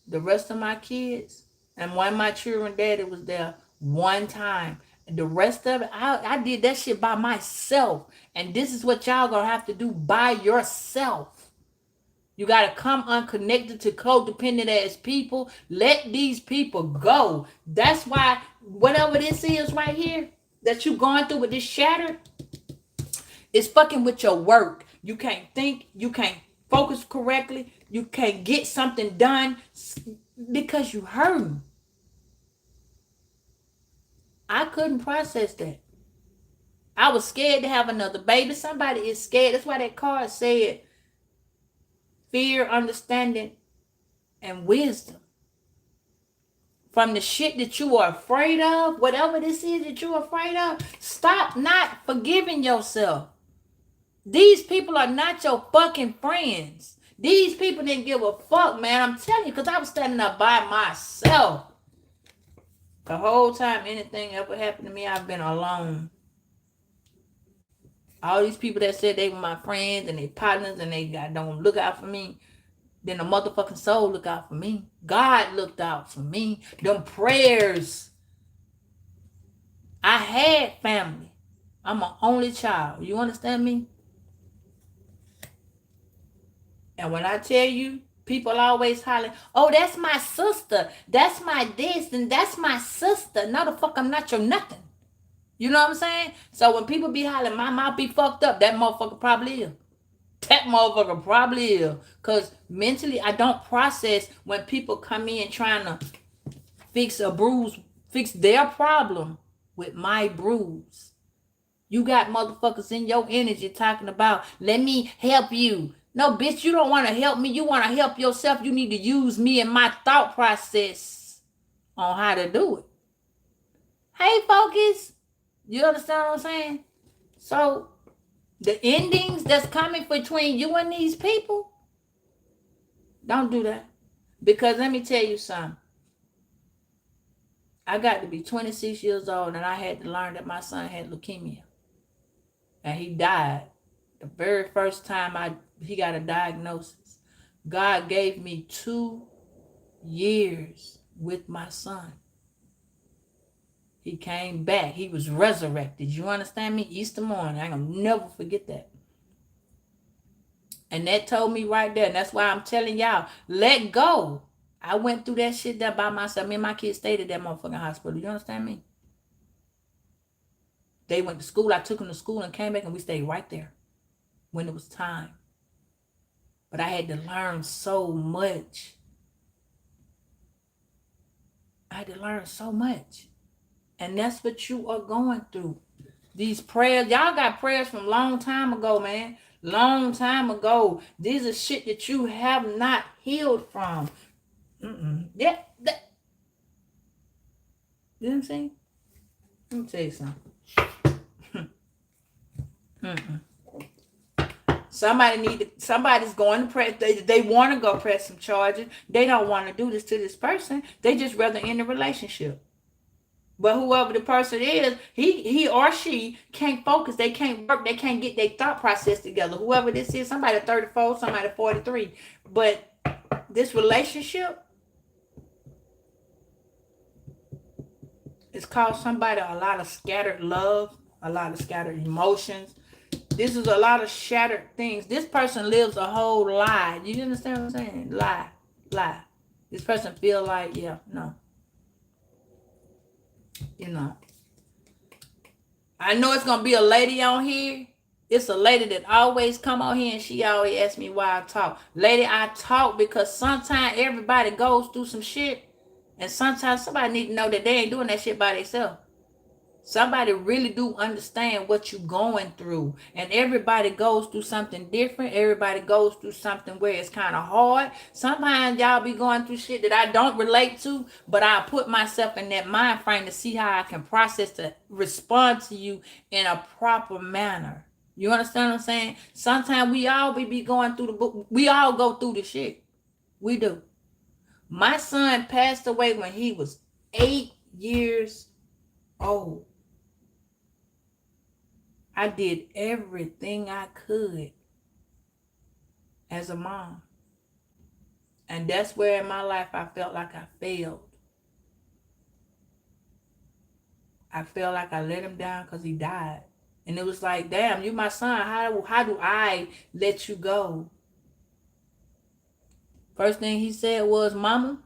The rest of my kids and one of my children daddy was there one time. And the rest of it, I did that shit by myself. And this is what y'all gonna have to do by yourself. You got to come unconnected to codependent ass people. Let these people go. That's why whatever this is right here that you going through with this shatter is fucking with your work. You can't think. You can't focus correctly. You can't get something done because you hurt. I couldn't process that. I was scared to have another baby. Somebody is scared. That's why that card said fear, understanding, and wisdom. From the shit that you are afraid of, whatever this is that you're afraid of, stop not forgiving yourself. These people are not your fucking friends. These people didn't give a fuck, man. I'm telling you, because I was standing up by myself. The whole time anything ever happened to me, I've been alone. All these people that said they were my friends and they partners and they don't look out for me, then the motherfucking soul look out for me. God looked out for me. Them prayers. I had family. I'm an only child. You understand me? And when I tell you, people always holler, oh, that's my sister. That's my this and that's my sister. No, the fuck, I'm not your nothing. You know what I'm saying? So when people be hollering, my mouth be fucked up, that motherfucker probably is. That motherfucker probably is. Because mentally, I don't process when people come in trying to fix a bruise, fix their problem with my bruise. You got motherfuckers in your energy talking about, let me help you. No, bitch, you don't want to help me. You want to help yourself. You need to use me and my thought process on how to do it. Hey, focus. You understand what I'm saying? So, the endings that's coming between you and these people, don't do that. Because let me tell you something. I got to be 26 years old and I had to learn that my son had leukemia. And he died. The very first time he got a diagnosis. God gave me 2 years with my son. He came back. He was resurrected. You understand me? Easter morning. I'm going to never forget that. And that told me right there. And that's why I'm telling y'all, let go. I went through that shit there by myself. Me and my kids stayed at that motherfucking hospital. You understand me? They went to school. I took them to school and came back and we stayed right there when it was time. But I had to learn so much. I had to learn so much. And that's what you are going through. These prayers, y'all got prayers from long time ago, man. Long time ago. These are shit that you have not healed from. Yeah. You know what I'm saying? Let me tell you something. Somebody's going to press, they want to go press some charges. They don't want to do this to this person. They just rather end the relationship. But whoever the person is, he or she can't focus. They can't work. They can't get their thought process together. Whoever this is, somebody 34, somebody 43. But this relationship, it's caused somebody a lot of scattered love, a lot of scattered emotions. This is a lot of shattered things. This person lives a whole lie. You understand what I'm saying? Lie. This person feel like, yeah, no. You know. I know it's going to be a lady on here. It's a lady that always come on here and she always asks me why I talk. Lady, I talk because sometimes everybody goes through some shit. And sometimes somebody need to know that they ain't doing that shit by themselves. Somebody really do understand what you're going through. And everybody goes through something different. Everybody goes through something where it's kind of hard. Sometimes y'all be going through shit that I don't relate to, but I put myself in that mind frame to see how I can process to respond to you in a proper manner. You understand what I'm saying? Sometimes we all be going through the book. We all go through the shit. We do. My son passed away when he was 8 years old. I did everything I could as a mom. And that's where in my life I felt like I failed. I felt like I let him down because he died. And it was like, damn, you my son. How do I let you go? First thing he said was, Mama,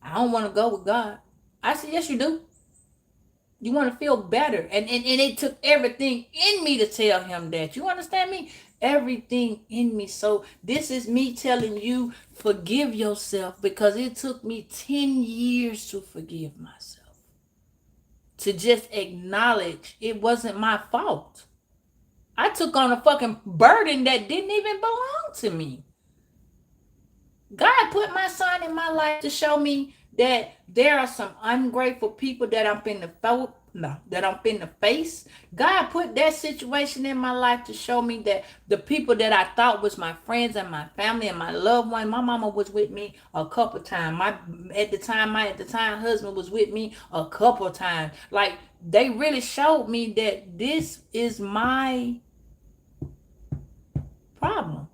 I don't want to go with God. I said, yes, you do. You want to feel better. And it took everything in me to tell him that. You understand me? Everything in me. So this is me telling you, forgive yourself, because it took me 10 years to forgive myself. To just acknowledge it wasn't my fault. I took on a fucking burden that didn't even belong to me. God put my son in my life to show me that there are some ungrateful people that I'm finna face. God put that situation in my life to show me that the people that I thought was my friends and my family and my loved one, my mama was with me a couple times. My at the time husband was with me a couple times. Like, they really showed me that this is my problem.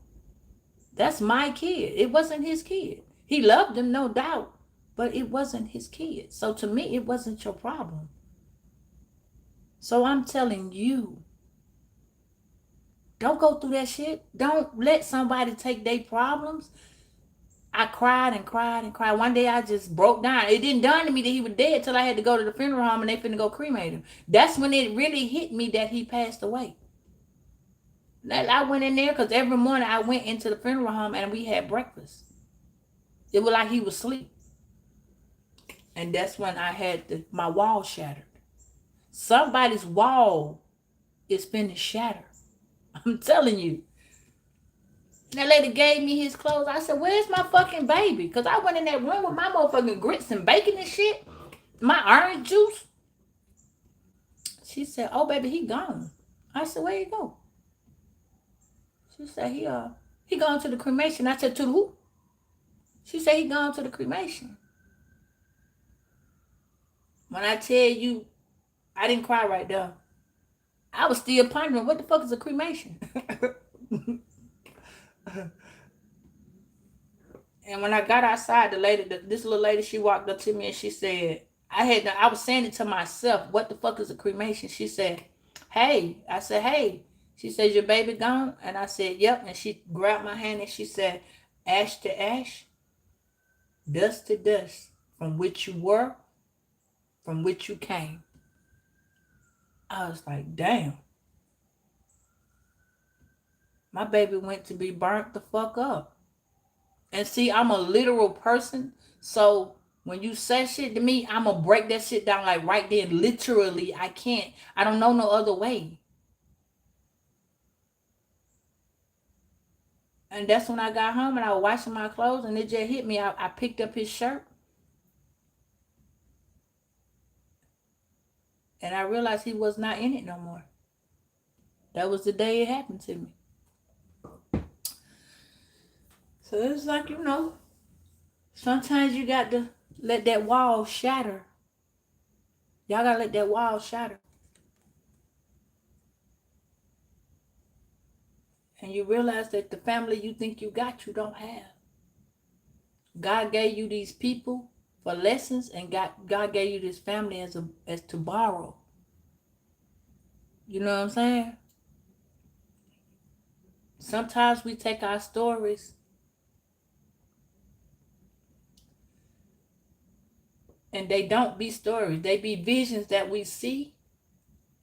That's my kid. It wasn't his kid. He loved him, no doubt, but it wasn't his kid. So to me, it wasn't your problem. So I'm telling you, don't go through that shit. Don't let somebody take their problems. I cried and cried and cried. One day I just broke down. It didn't dawn on me that he was dead till I had to go to the funeral home and they finna go cremate him. That's when it really hit me that he passed away. I went in there because every morning I went into the funeral home and we had breakfast. It was like he was asleep. And that's when I had my wall shattered. Somebody's wall is finna shatter. I'm telling you. That lady gave me his clothes. I said, where's my fucking baby? Because I went in that room with my motherfucking grits and bacon and shit. My orange juice. She said, oh, baby, he gone. I said, where he go? She said, he gone to the cremation. I said, to who? She said, he gone to the cremation. When I tell you, I didn't cry right there. I was still pondering, what the fuck is a cremation? And when I got outside, this little lady, she walked up to me and she said, I was saying it to myself, what the fuck is a cremation? She said, hey. I said, hey. She said, your baby gone? And I said, yep. And she grabbed my hand and she said, ash to ash, dust to dust, from which you were, from which you came. I was like, damn. My baby went to be burnt the fuck up. And see, I'm a literal person. So when you say shit to me, I'm going to break that shit down like right then. Literally, I don't know no other way. And that's when I got home and I was washing my clothes and it just hit me. I picked up his shirt. And I realized he was not in it no more. That was the day it happened to me. So it's like, sometimes you got to let that wall shatter. Y'all got to let that wall shatter. And you realize that the family you think you got, you don't have. God gave you these people for lessons, and God gave you this family as to borrow. You know what I'm saying? Sometimes we take our stories and they don't be stories. They be visions that we see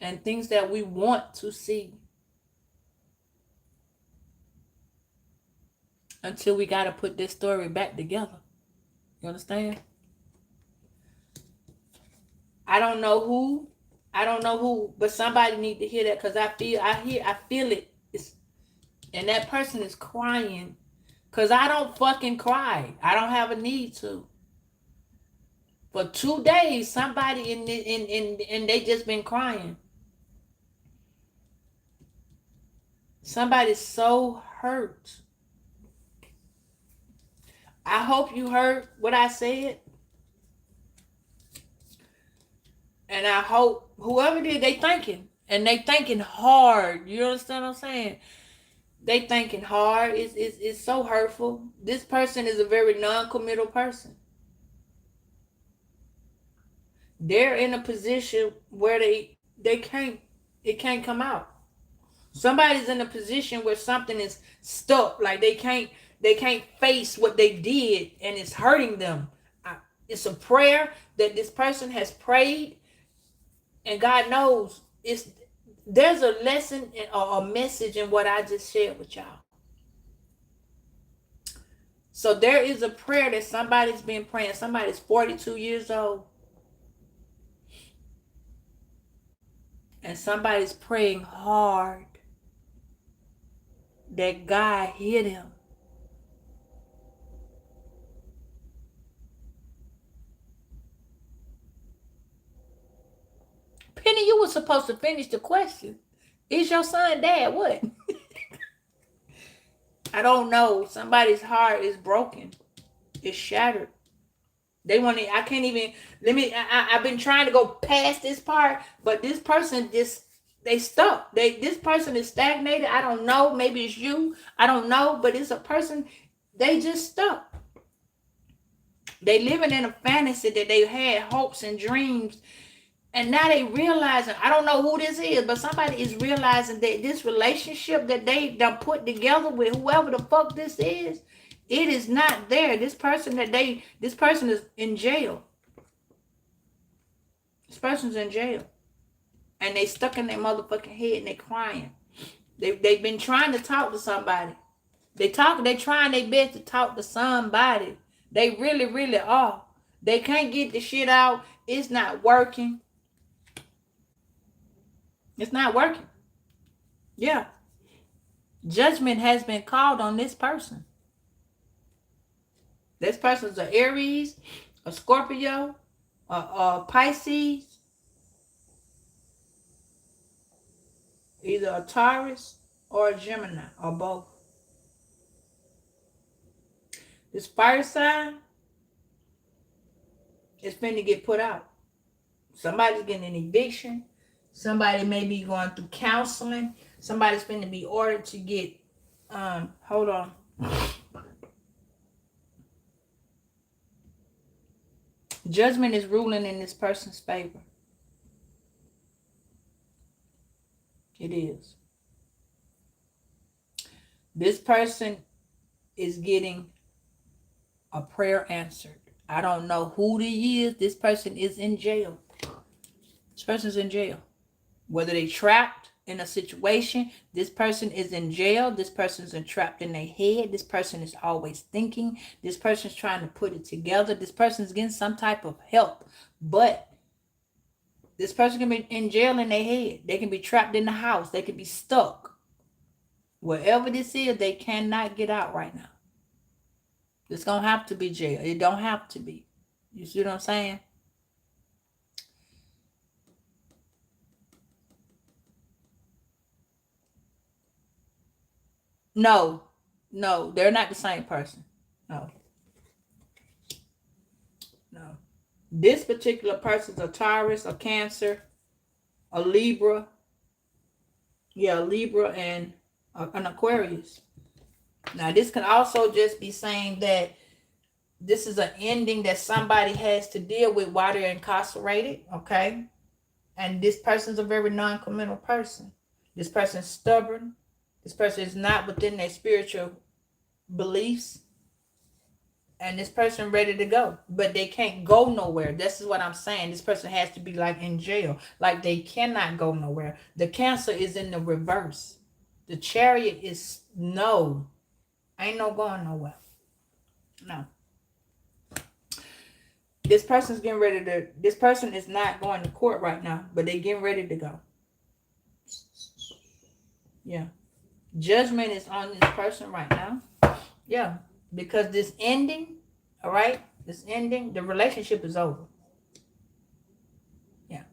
and things that we want to see. Until we got to put this story back together. You understand? I don't know who, but somebody need to hear that, because I feel it. And that person is crying, because I don't fucking cry. I don't have a need to. For 2 days, somebody in they just been crying. Somebody's so hurt. I hope you heard what I said. And I hope whoever did, they thinking. And they thinking hard. You understand what I'm saying? They thinking hard. It's so hurtful. This person is a very non-committal person. They're in a position where it can't come out. Somebody's in a position where something is stuck, like they can't face what they did, and it's hurting them. It's a prayer that this person has prayed, and God knows there's a lesson or a message in what I just shared with y'all. So there is a prayer that somebody's been praying. Somebody's 42 years old, and somebody's praying hard that God hear them. Penny, you were supposed to finish the question. Is your son dead? What? I don't know. Somebody's heart is broken. It's shattered. They want to. I can't even. Let me. I've been trying to go past this part, but this person just they stuck. This person is stagnated. I don't know. Maybe it's you. I don't know. But it's a person. They just stuck. They living in a fantasy that they had hopes and dreams. And now they realizing, I don't know who this is, but somebody is realizing that this relationship that they done put together with whoever the fuck this is, it is not there. This person is in jail. This person's in jail. And they stuck in their motherfucking head and they crying. They've been trying to talk to somebody. They trying their best to talk to somebody. They really, really are. They can't get the shit out. It's not working. It's not working. Yeah. Judgment has been called on this person. This person's an Aries, a Scorpio, a Pisces, either a Taurus or a Gemini, or both. This fire sign is finna get put out. Somebody's getting an eviction. Somebody may be going through counseling. Somebody's finna be ordered to get, hold on. Judgment is ruling in this person's favor. It is. This person is getting a prayer answered. I don't know who he is. This person is in jail. This person's in jail. Whether they trapped in a situation, this person is in jail. This person's entrapped in their head. This person is always thinking. This person's trying to put it together. This person's getting some type of help. But this person can be in jail in their head. They can be trapped in the house. They can be stuck. Wherever this is, they cannot get out right now. It's going to have to be jail. It don't have to be. You see what I'm saying? No, they're not the same person. No. This particular person's a Taurus, a Cancer, a Libra. Yeah, a Libra and an Aquarius. Now, this can also just be saying that this is an ending that somebody has to deal with while they're incarcerated, okay? And this person's a very non-committal person. This person's stubborn. This person is not within their spiritual beliefs. And this person ready to go. But they can't go nowhere. This is what I'm saying. This person has to be like in jail. Like they cannot go nowhere. The Cancer is in the reverse. The Chariot is no. Ain't no going nowhere. No. This person's getting ready to, this person is not going to court right now, but they getting ready to go. Yeah. Judgment is on this person right now. Yeah. Because this ending, all right, this ending, the relationship is over. Yeah.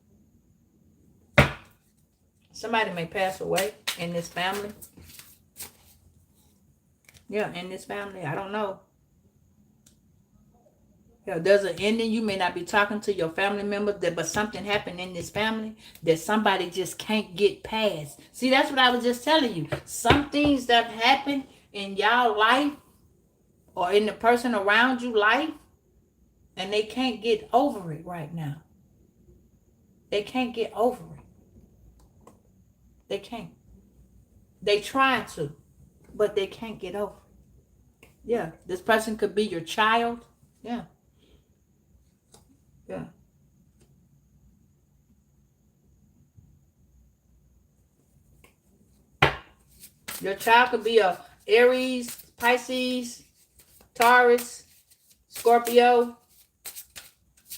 Somebody may pass away in this family. Yeah, in this family. I don't know. Yeah, there's an ending. You may not be talking to your family members, but something happened in this family that somebody just can't get past. See, that's what I was just telling you. Some things that happen in y'all life or in the person around you life, and they can't get over it right now. They can't get over it. They can't. They trying to, but they can't get over. Yeah, this person could be your child. Yeah, yeah. Your child could be a Aries, Pisces, Taurus, Scorpio.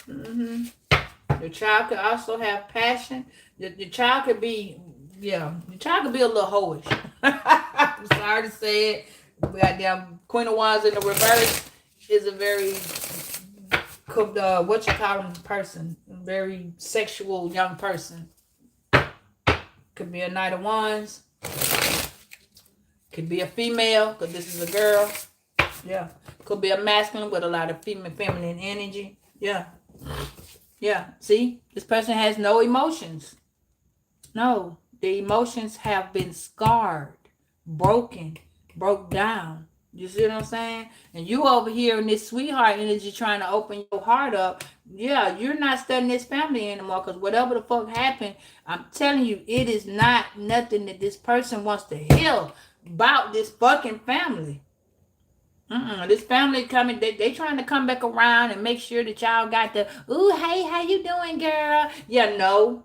Your child could also have passion. Your child could be, yeah, your child could be a little hoish. I'm sorry to say it. We got damn Queen of Wands in the reverse is a very, what you call them person, very sexual young person. Could be a Knight of Wands. Could be a female, because this is a girl. Yeah. Could be a masculine with a lot of feminine energy. Yeah. Yeah. See? This person has no emotions. No. The emotions have been scarred, broken, broke down. You see what I'm saying? And you over here in this sweetheart energy trying to open your heart up. Yeah, you're not studying this family anymore, because whatever the fuck happened, I'm telling you, it is not nothing that this person wants to heal about this fucking family. This family coming, they trying to come back around and make sure that y'all got the, ooh, hey, how you doing, girl? Yeah, no.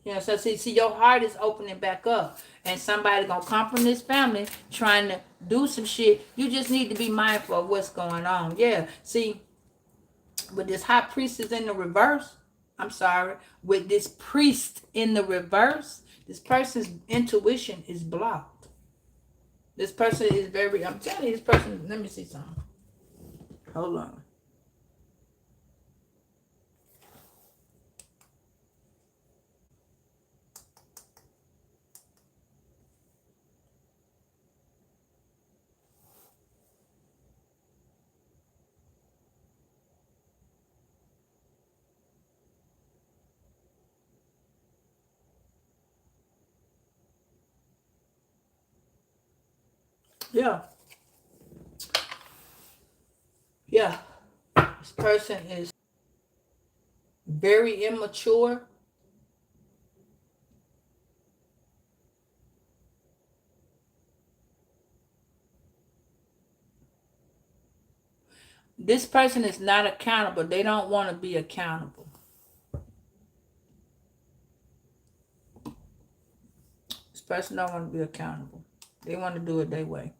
Yeah, so see, your heart is opening back up. And somebody gonna come from this family trying to do some shit. You just need to be mindful of what's going on. Yeah, see, with this high priestess in the reverse, I'm sorry, with this priest in the reverse, this person's intuition is blocked. This person is very, I'm telling you, this person, let me see something. Hold on. Yeah. Yeah. This person is very immature. This person is not accountable. They don't want to be accountable. This person don't want to be accountable. They want to do it their way.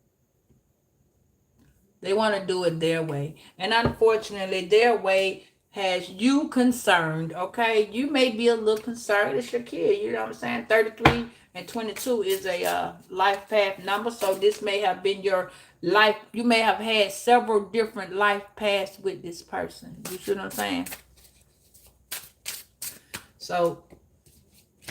They want to do it their way. And unfortunately, their way has you concerned, okay? You may be a little concerned. It's your kid, you know what I'm saying? 33 and 22 is a life path number. So this may have been your life. You may have had several different life paths with this person. You see what I'm saying? So,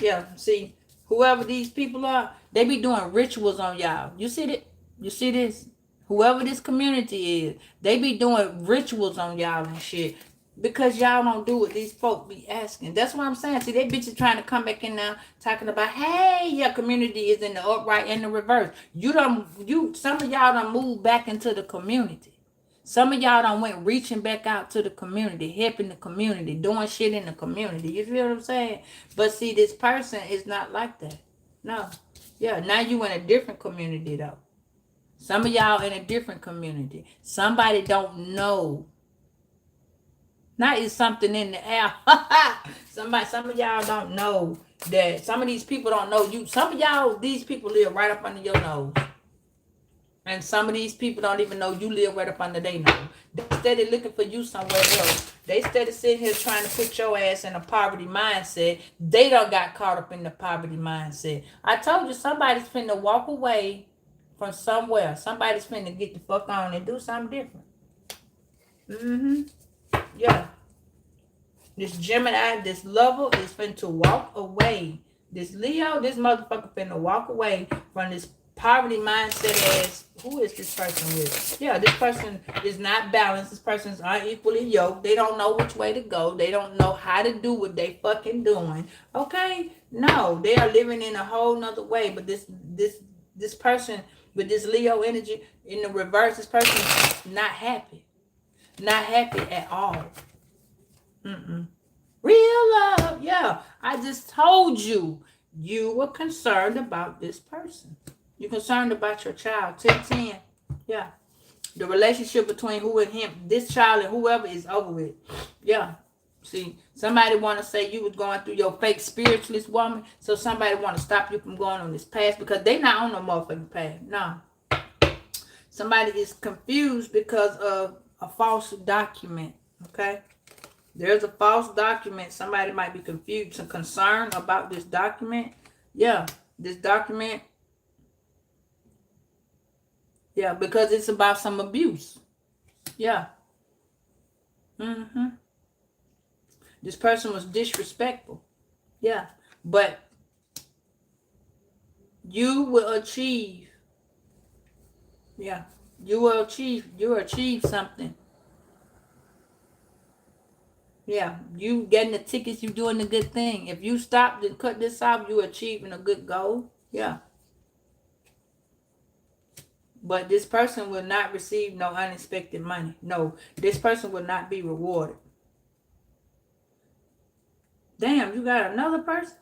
yeah, see, whoever these people are, they be doing rituals on y'all. You see that? You see this? Whoever this community is, they be doing rituals on y'all and shit. Because y'all don't do what these folk be asking. That's what I'm saying. See, they bitches trying to come back in now talking about, hey, your community is in the upright and the reverse. Some of y'all done moved back into the community. Some of y'all done went reaching back out to the community, helping the community, doing shit in the community. You feel what I'm saying? But see, this person is not like that. No. Yeah, now you in a different community though. Some of y'all in a different community. Somebody don't know. Now it's something in the air. Some of y'all don't know that. Some of these people don't know you. Some of y'all, these people live right up under your nose. And some of these people don't even know you live right up under their nose. They steady looking for you somewhere else. They steady sitting here trying to put your ass in a poverty mindset. They don't got caught up in the poverty mindset. I told you somebody's finna walk away from somewhere. Somebody's finna get the fuck on and do something different. Yeah. This Gemini, this lover is finna walk away. This Leo, this motherfucker finna walk away from this poverty mindset as, who is this person with? Yeah, this person is not balanced. This person is unequally yoked. They don't know which way to go. They don't know how to do what they fucking doing. Okay? No, they are living in a whole nother way. But this person with this Leo energy in the reverse, this person is not happy. Not happy at all. Real love. Yeah. I just told you. You were concerned about this person. You're concerned about your child. 10-10. Yeah. The relationship between who and him, this child and whoever, is over with. Yeah. See, somebody want to say you was going through your fake spiritualist woman, so somebody want to stop you from going on this path because they not on no motherfucking path. No. Somebody is confused because of a false document. Okay? There's a false document. Somebody might be confused and concerned about this document. Yeah. This document. Yeah, because it's about some abuse. Yeah. Mm-hmm. This person was disrespectful. Yeah. But you will achieve. Yeah. You will achieve something. Yeah. You getting the tickets, you doing the good thing. If you stop and cut this off, you achieving a good goal. Yeah. But this person will not receive no unexpected money. No. This person will not be rewarded. Damn, you got another person?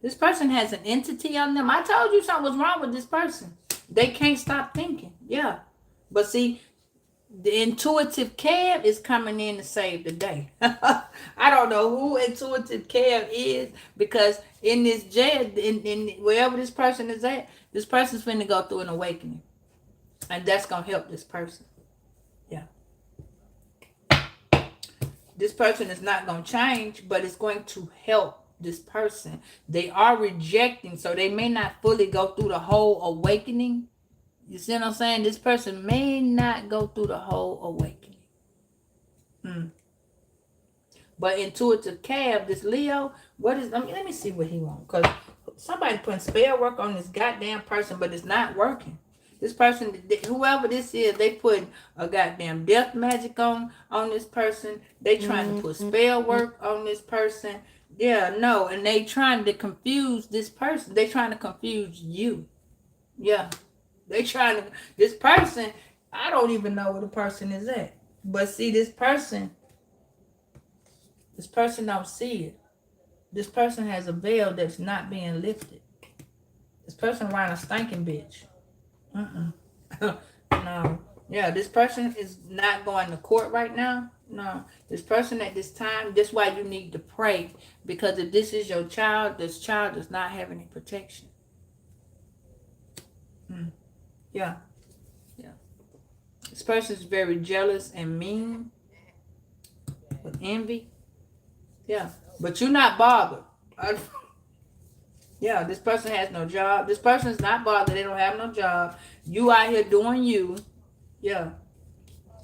This person has an entity on them. I told you something was wrong with this person. They can't stop thinking. Yeah. But see, the intuitive cab is coming in to save the day. I don't know who intuitive cab is, because in this jail, in wherever this person is at, this person's finna go through an awakening. And that's going to help this person. Yeah. This person is not going to change, but it's going to help this person. They are rejecting, so they may not fully go through the whole awakening. You see what I'm saying? This person may not go through the whole awakening. But intuitive cab, this Leo, what is, let me see what he wants. Because somebody putting spell work on this goddamn person, but it's not working. This person, whoever this is, they put a goddamn death magic on this person. They trying to put spell work on this person. Yeah, no, and they trying to confuse this person. They trying to confuse you. Yeah. They trying to, this person, I don't even know where the person is at. But see, this person don't see it. This person has a veil that's not being lifted. This person around a stinking bitch. No. Yeah, this person is not going to court right now. No. This person at this time, that's why you need to pray. Because if this is your child, this child does not have any protection. Yeah. Yeah. This person is very jealous and mean. With envy. Yeah. But you're not bothered. Yeah, this person has no job. This person is not bothered. They don't have no job. You out here doing you. Yeah.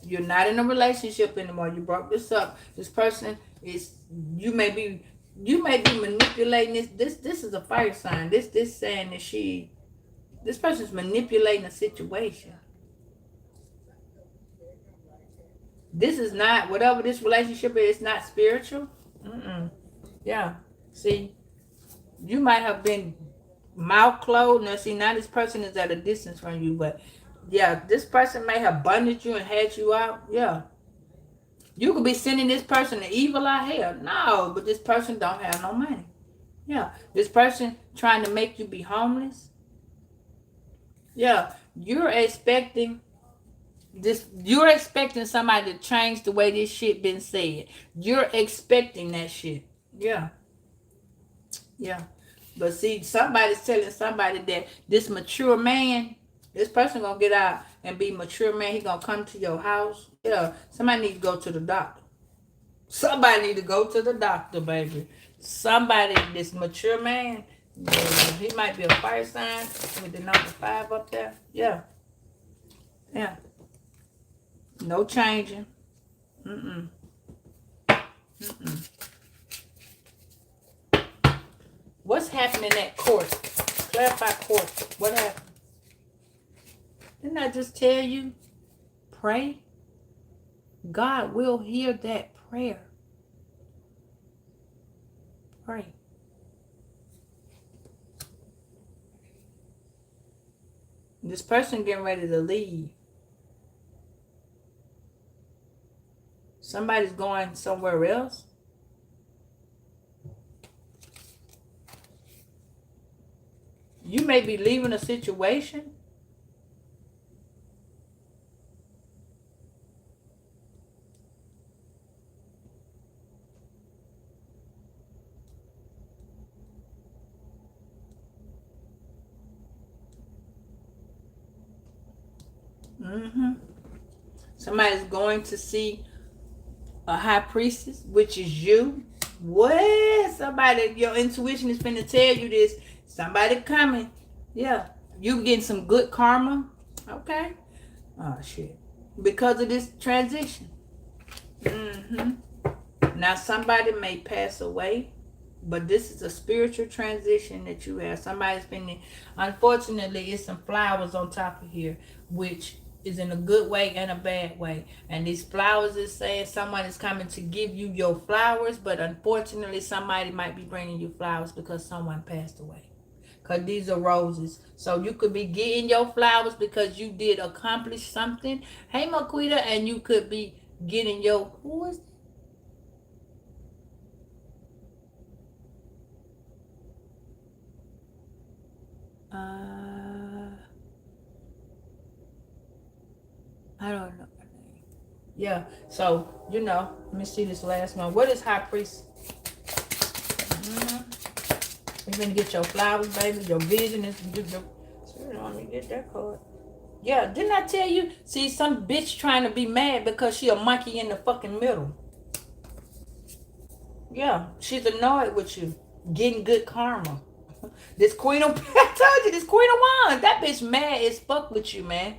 You're not in a relationship anymore. You broke this up. This person is, you may be manipulating this is a fire sign. This saying that this person's manipulating a situation. This is not, whatever this relationship is, it's not spiritual. Yeah. See, you might have been mouth closed. Now, see, now this person is at a distance from you, but yeah, this person may have bonded you and had you out. Yeah. You could be sending this person the evil out here. No, but this person don't have no money. Yeah. This person trying to make you be homeless. Yeah. You're expecting somebody to change the way this shit been said. You're expecting that shit. Yeah. Yeah. But see, somebody's telling somebody that this mature man, this person gonna get out and be mature man. He gonna come to your house. Yeah. Somebody need to go to the doctor. Somebody need to go to the doctor, baby. Somebody, this mature man, he might be a fire sign with the number 5 up there. Yeah. Yeah. No changing. What's happening at court? Clarify court. What happened? Didn't I just tell you? Pray. God will hear that prayer. Pray. This person getting ready to leave. Somebody's going somewhere else. You may be leaving a situation. Mm-hmm. Somebody's going to see a high priestess, which is you. What? Somebody, your intuition is finna tell you this. Somebody coming. Yeah. You getting some good karma. Okay. Oh, shit. Because of this transition. Mm-hmm. Now, somebody may pass away, but this is a spiritual transition that you have. Somebody's been, unfortunately, it's some flowers on top of here, which is in a good way and a bad way. And these flowers is saying someone is coming to give you your flowers, but unfortunately, somebody might be bringing you flowers because someone passed away. Because these are roses. So you could be getting your flowers because you did accomplish something. Hey, Marquita, and you could be getting your, who is I don't know. Yeah. So, let me see this last one. What is high priest? You're gonna get your flowers, baby. Your vision is let me get that card. Yeah, didn't I tell you? See, some bitch trying to be mad because she a monkey in the fucking middle. Yeah, she's annoyed with you. Getting good karma. This queen of I told you, this queen of wands. That bitch mad as fuck with you, man.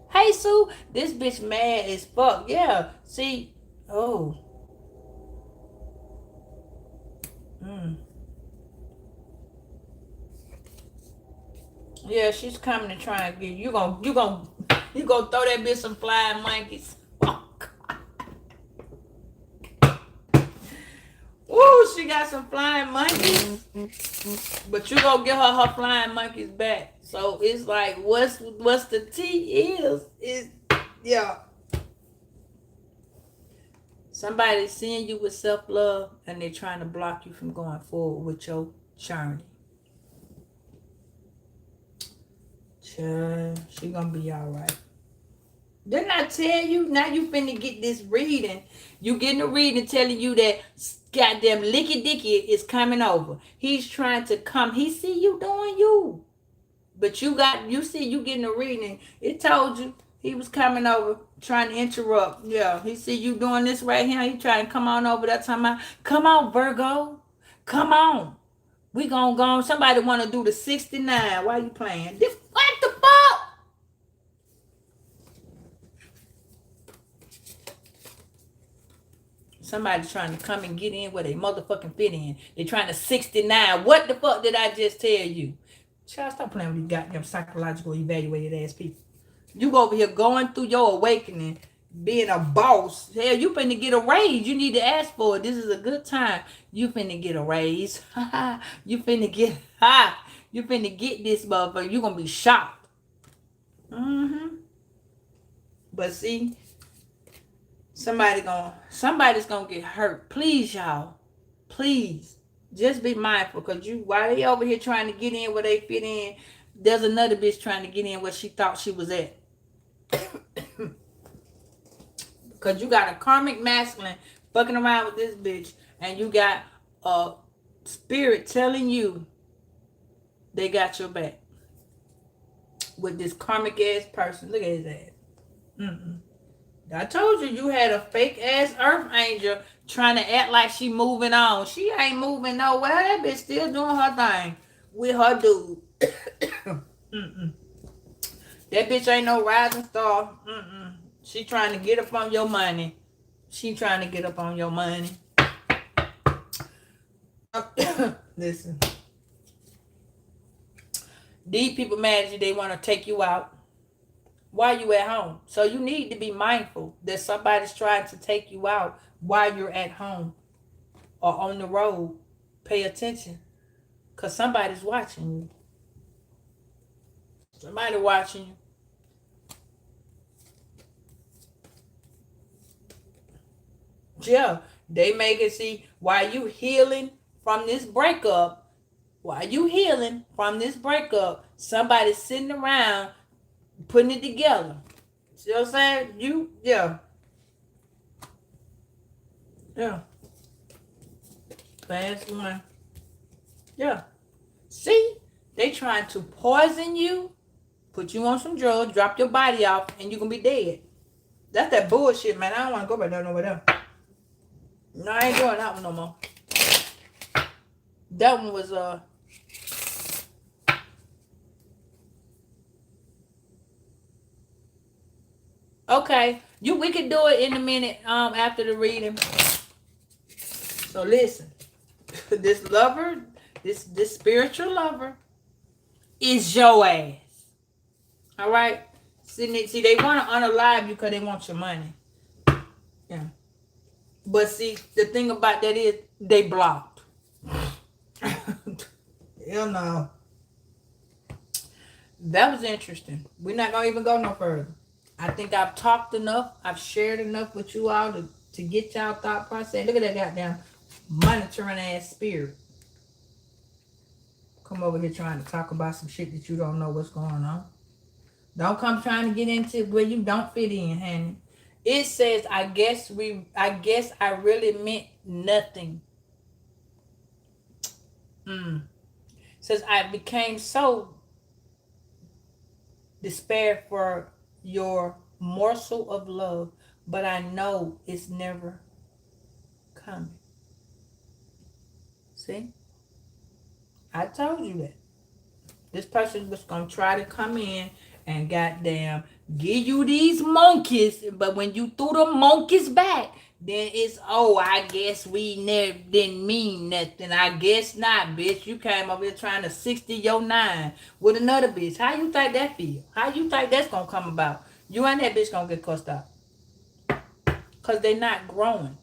Hey Sue, this bitch mad as fuck. Yeah. See, oh. Mm. Yeah, she's coming to try and get you. Gonna throw that bitch some flying monkeys. Oh, woo, she got some flying monkeys. But you gonna get her flying monkeys back. So it's like what's the tea is yeah. Somebody's seeing you with self-love and they're trying to block you from going forward with your journey. She gonna be all right. Didn't I tell you? Now you finna get this reading. You getting a reading telling you that goddamn Licky Dicky is coming over. He's trying to come. He see you doing you. But you see you getting a reading. It told you he was coming over trying to interrupt. Yeah, he see you doing this right here. He trying to come on over that time. Come on, Virgo. Come on. We gonna go. Somebody want to do the 69. Why you playing? What the fuck? Somebody trying to come and get in where they motherfucking fit in. They trying to 69. What the fuck did I just tell you? Child, stop playing with these goddamn psychological evaluated ass people. You over here going through your awakening, being a boss. Hell, you finna get a raise. You need to ask for it. This is a good time. You finna get a raise. You finna get You finna get this motherfucker. You gonna be shocked. But see, somebody's gonna get hurt. Please, y'all. Please. Just be mindful, because while they over here trying to get in where they fit in, there's another bitch trying to get in where she thought she was at. Because you got a karmic masculine fucking around with this bitch, and you got a spirit telling you they got your back with this karmic ass person. Look at his ass. I told you had a fake ass earth angel trying to act like she moving on. She ain't moving nowhere. That bitch still doing her thing with her dude. That bitch ain't no rising star. She trying to get up on your money. Listen. These people mad at you. They want to take you out while you at home. So you need to be mindful that somebody's trying to take you out while you're at home or on the road. Pay attention, because somebody's watching you. Somebody watching you. Yeah, they make it see while you healing from this breakup. while you healing from this breakup, somebody's sitting around putting it together. See what I'm saying? Yeah. Last one. Yeah. See, they trying to poison you, put you on some drugs, drop your body off, and you gonna be dead. That's that bullshit, man. I don't want to go back there over there. No, I ain't doing that one no more. That one was okay. We can do it in a minute after the reading. So listen. This lover, this spiritual lover is your ass. All right? See, they want to unalive you because they want your money. Yeah. But see, the thing about that is they blocked. Hell no. That was interesting. We're not going to even go no further. I think I've talked enough. I've shared enough with you all to get y'all thought process. Look at that goddamn monitoring ass spirit. Come over here trying to talk about some shit that you don't know what's going on. Don't come trying to get into where you don't fit in, honey. It says, I guess I really meant nothing. Says I became so despair for your morsel of love, but I know it's never coming. See? I told you that. This person was going to try to come in and goddamn give you these monkeys, but when you threw the monkeys back, then it's, oh, I guess we never didn't mean nothing. I guess not, bitch. You came over here trying to 60 your 9 with another bitch. How you think that feel? How you think that's going to come about? You and that bitch going to get cussed out. Because they're not growing.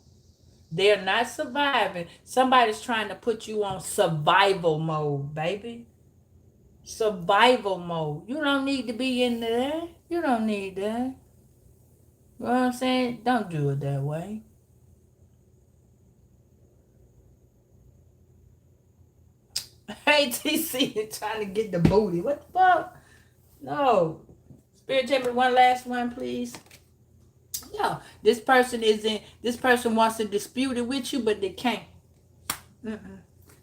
They're not surviving. Somebody's trying to put you on survival mode, baby. Survival mode. You don't need to be in there. You don't need that. You know what I'm saying? Don't do it that way. Hey, TC, trying to get the booty. What the fuck? No. Spirit, tell me one last one, please. Yeah, this person wants to dispute it with you, but they can't.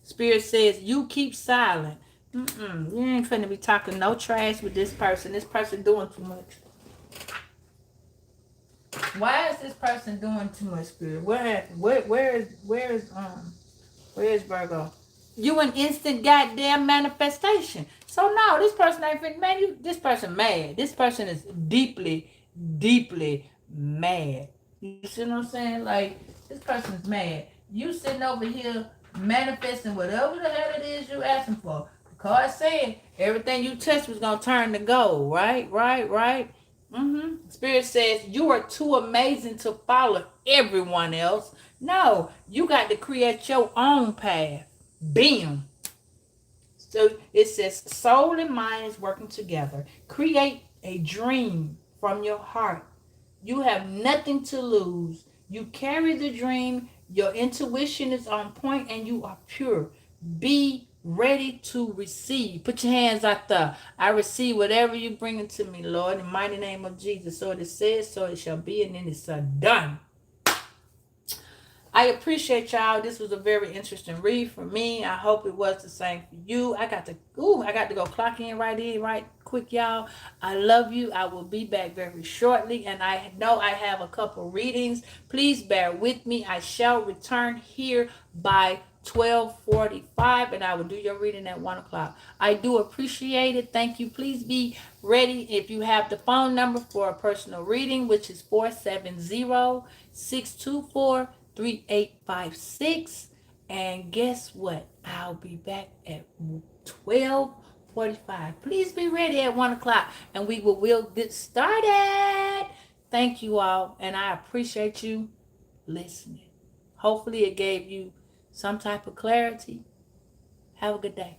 Spirit says, you keep silent. You ain't finna be talking no trash with this person. This person doing too much. Why is this person doing too much, Spirit? Where is Virgo? You an instant goddamn manifestation. So no, this person ain't finna, man, this person mad. This person is deeply, deeply mad. You see what I'm saying? Like, this person's mad. You sitting over here manifesting whatever the hell it is you asking for. The card saying everything you touch was gonna turn to gold, right? Spirit says you are too amazing to follow everyone else. No, you got to create your own path. Bam. So it says soul and mind is working together. Create a dream from your heart. You have nothing to lose. You carry the dream. Your intuition is on point and you are pure. Be ready to receive. Put your hands out there. I receive whatever you bring into me, Lord, in the mighty name of Jesus. So it says, so it shall be, and then it's done. I appreciate y'all. This was a very interesting read for me. I hope it was the same for you. I got to go clock in right quick, y'all. I love you. I will be back very shortly, and I know I have a couple readings. Please bear with me. I shall return here by 12:45, and I will do your reading at 1 o'clock. I do appreciate it. Thank you. Please be ready if you have the phone number for a personal reading, which is 470-624-3856. And guess what? I'll be back at 12:45. Please be ready at 1 o'clock, and we will get started. Thank you all, and I appreciate you listening. Hopefully it gave you some type of clarity. Have a good day.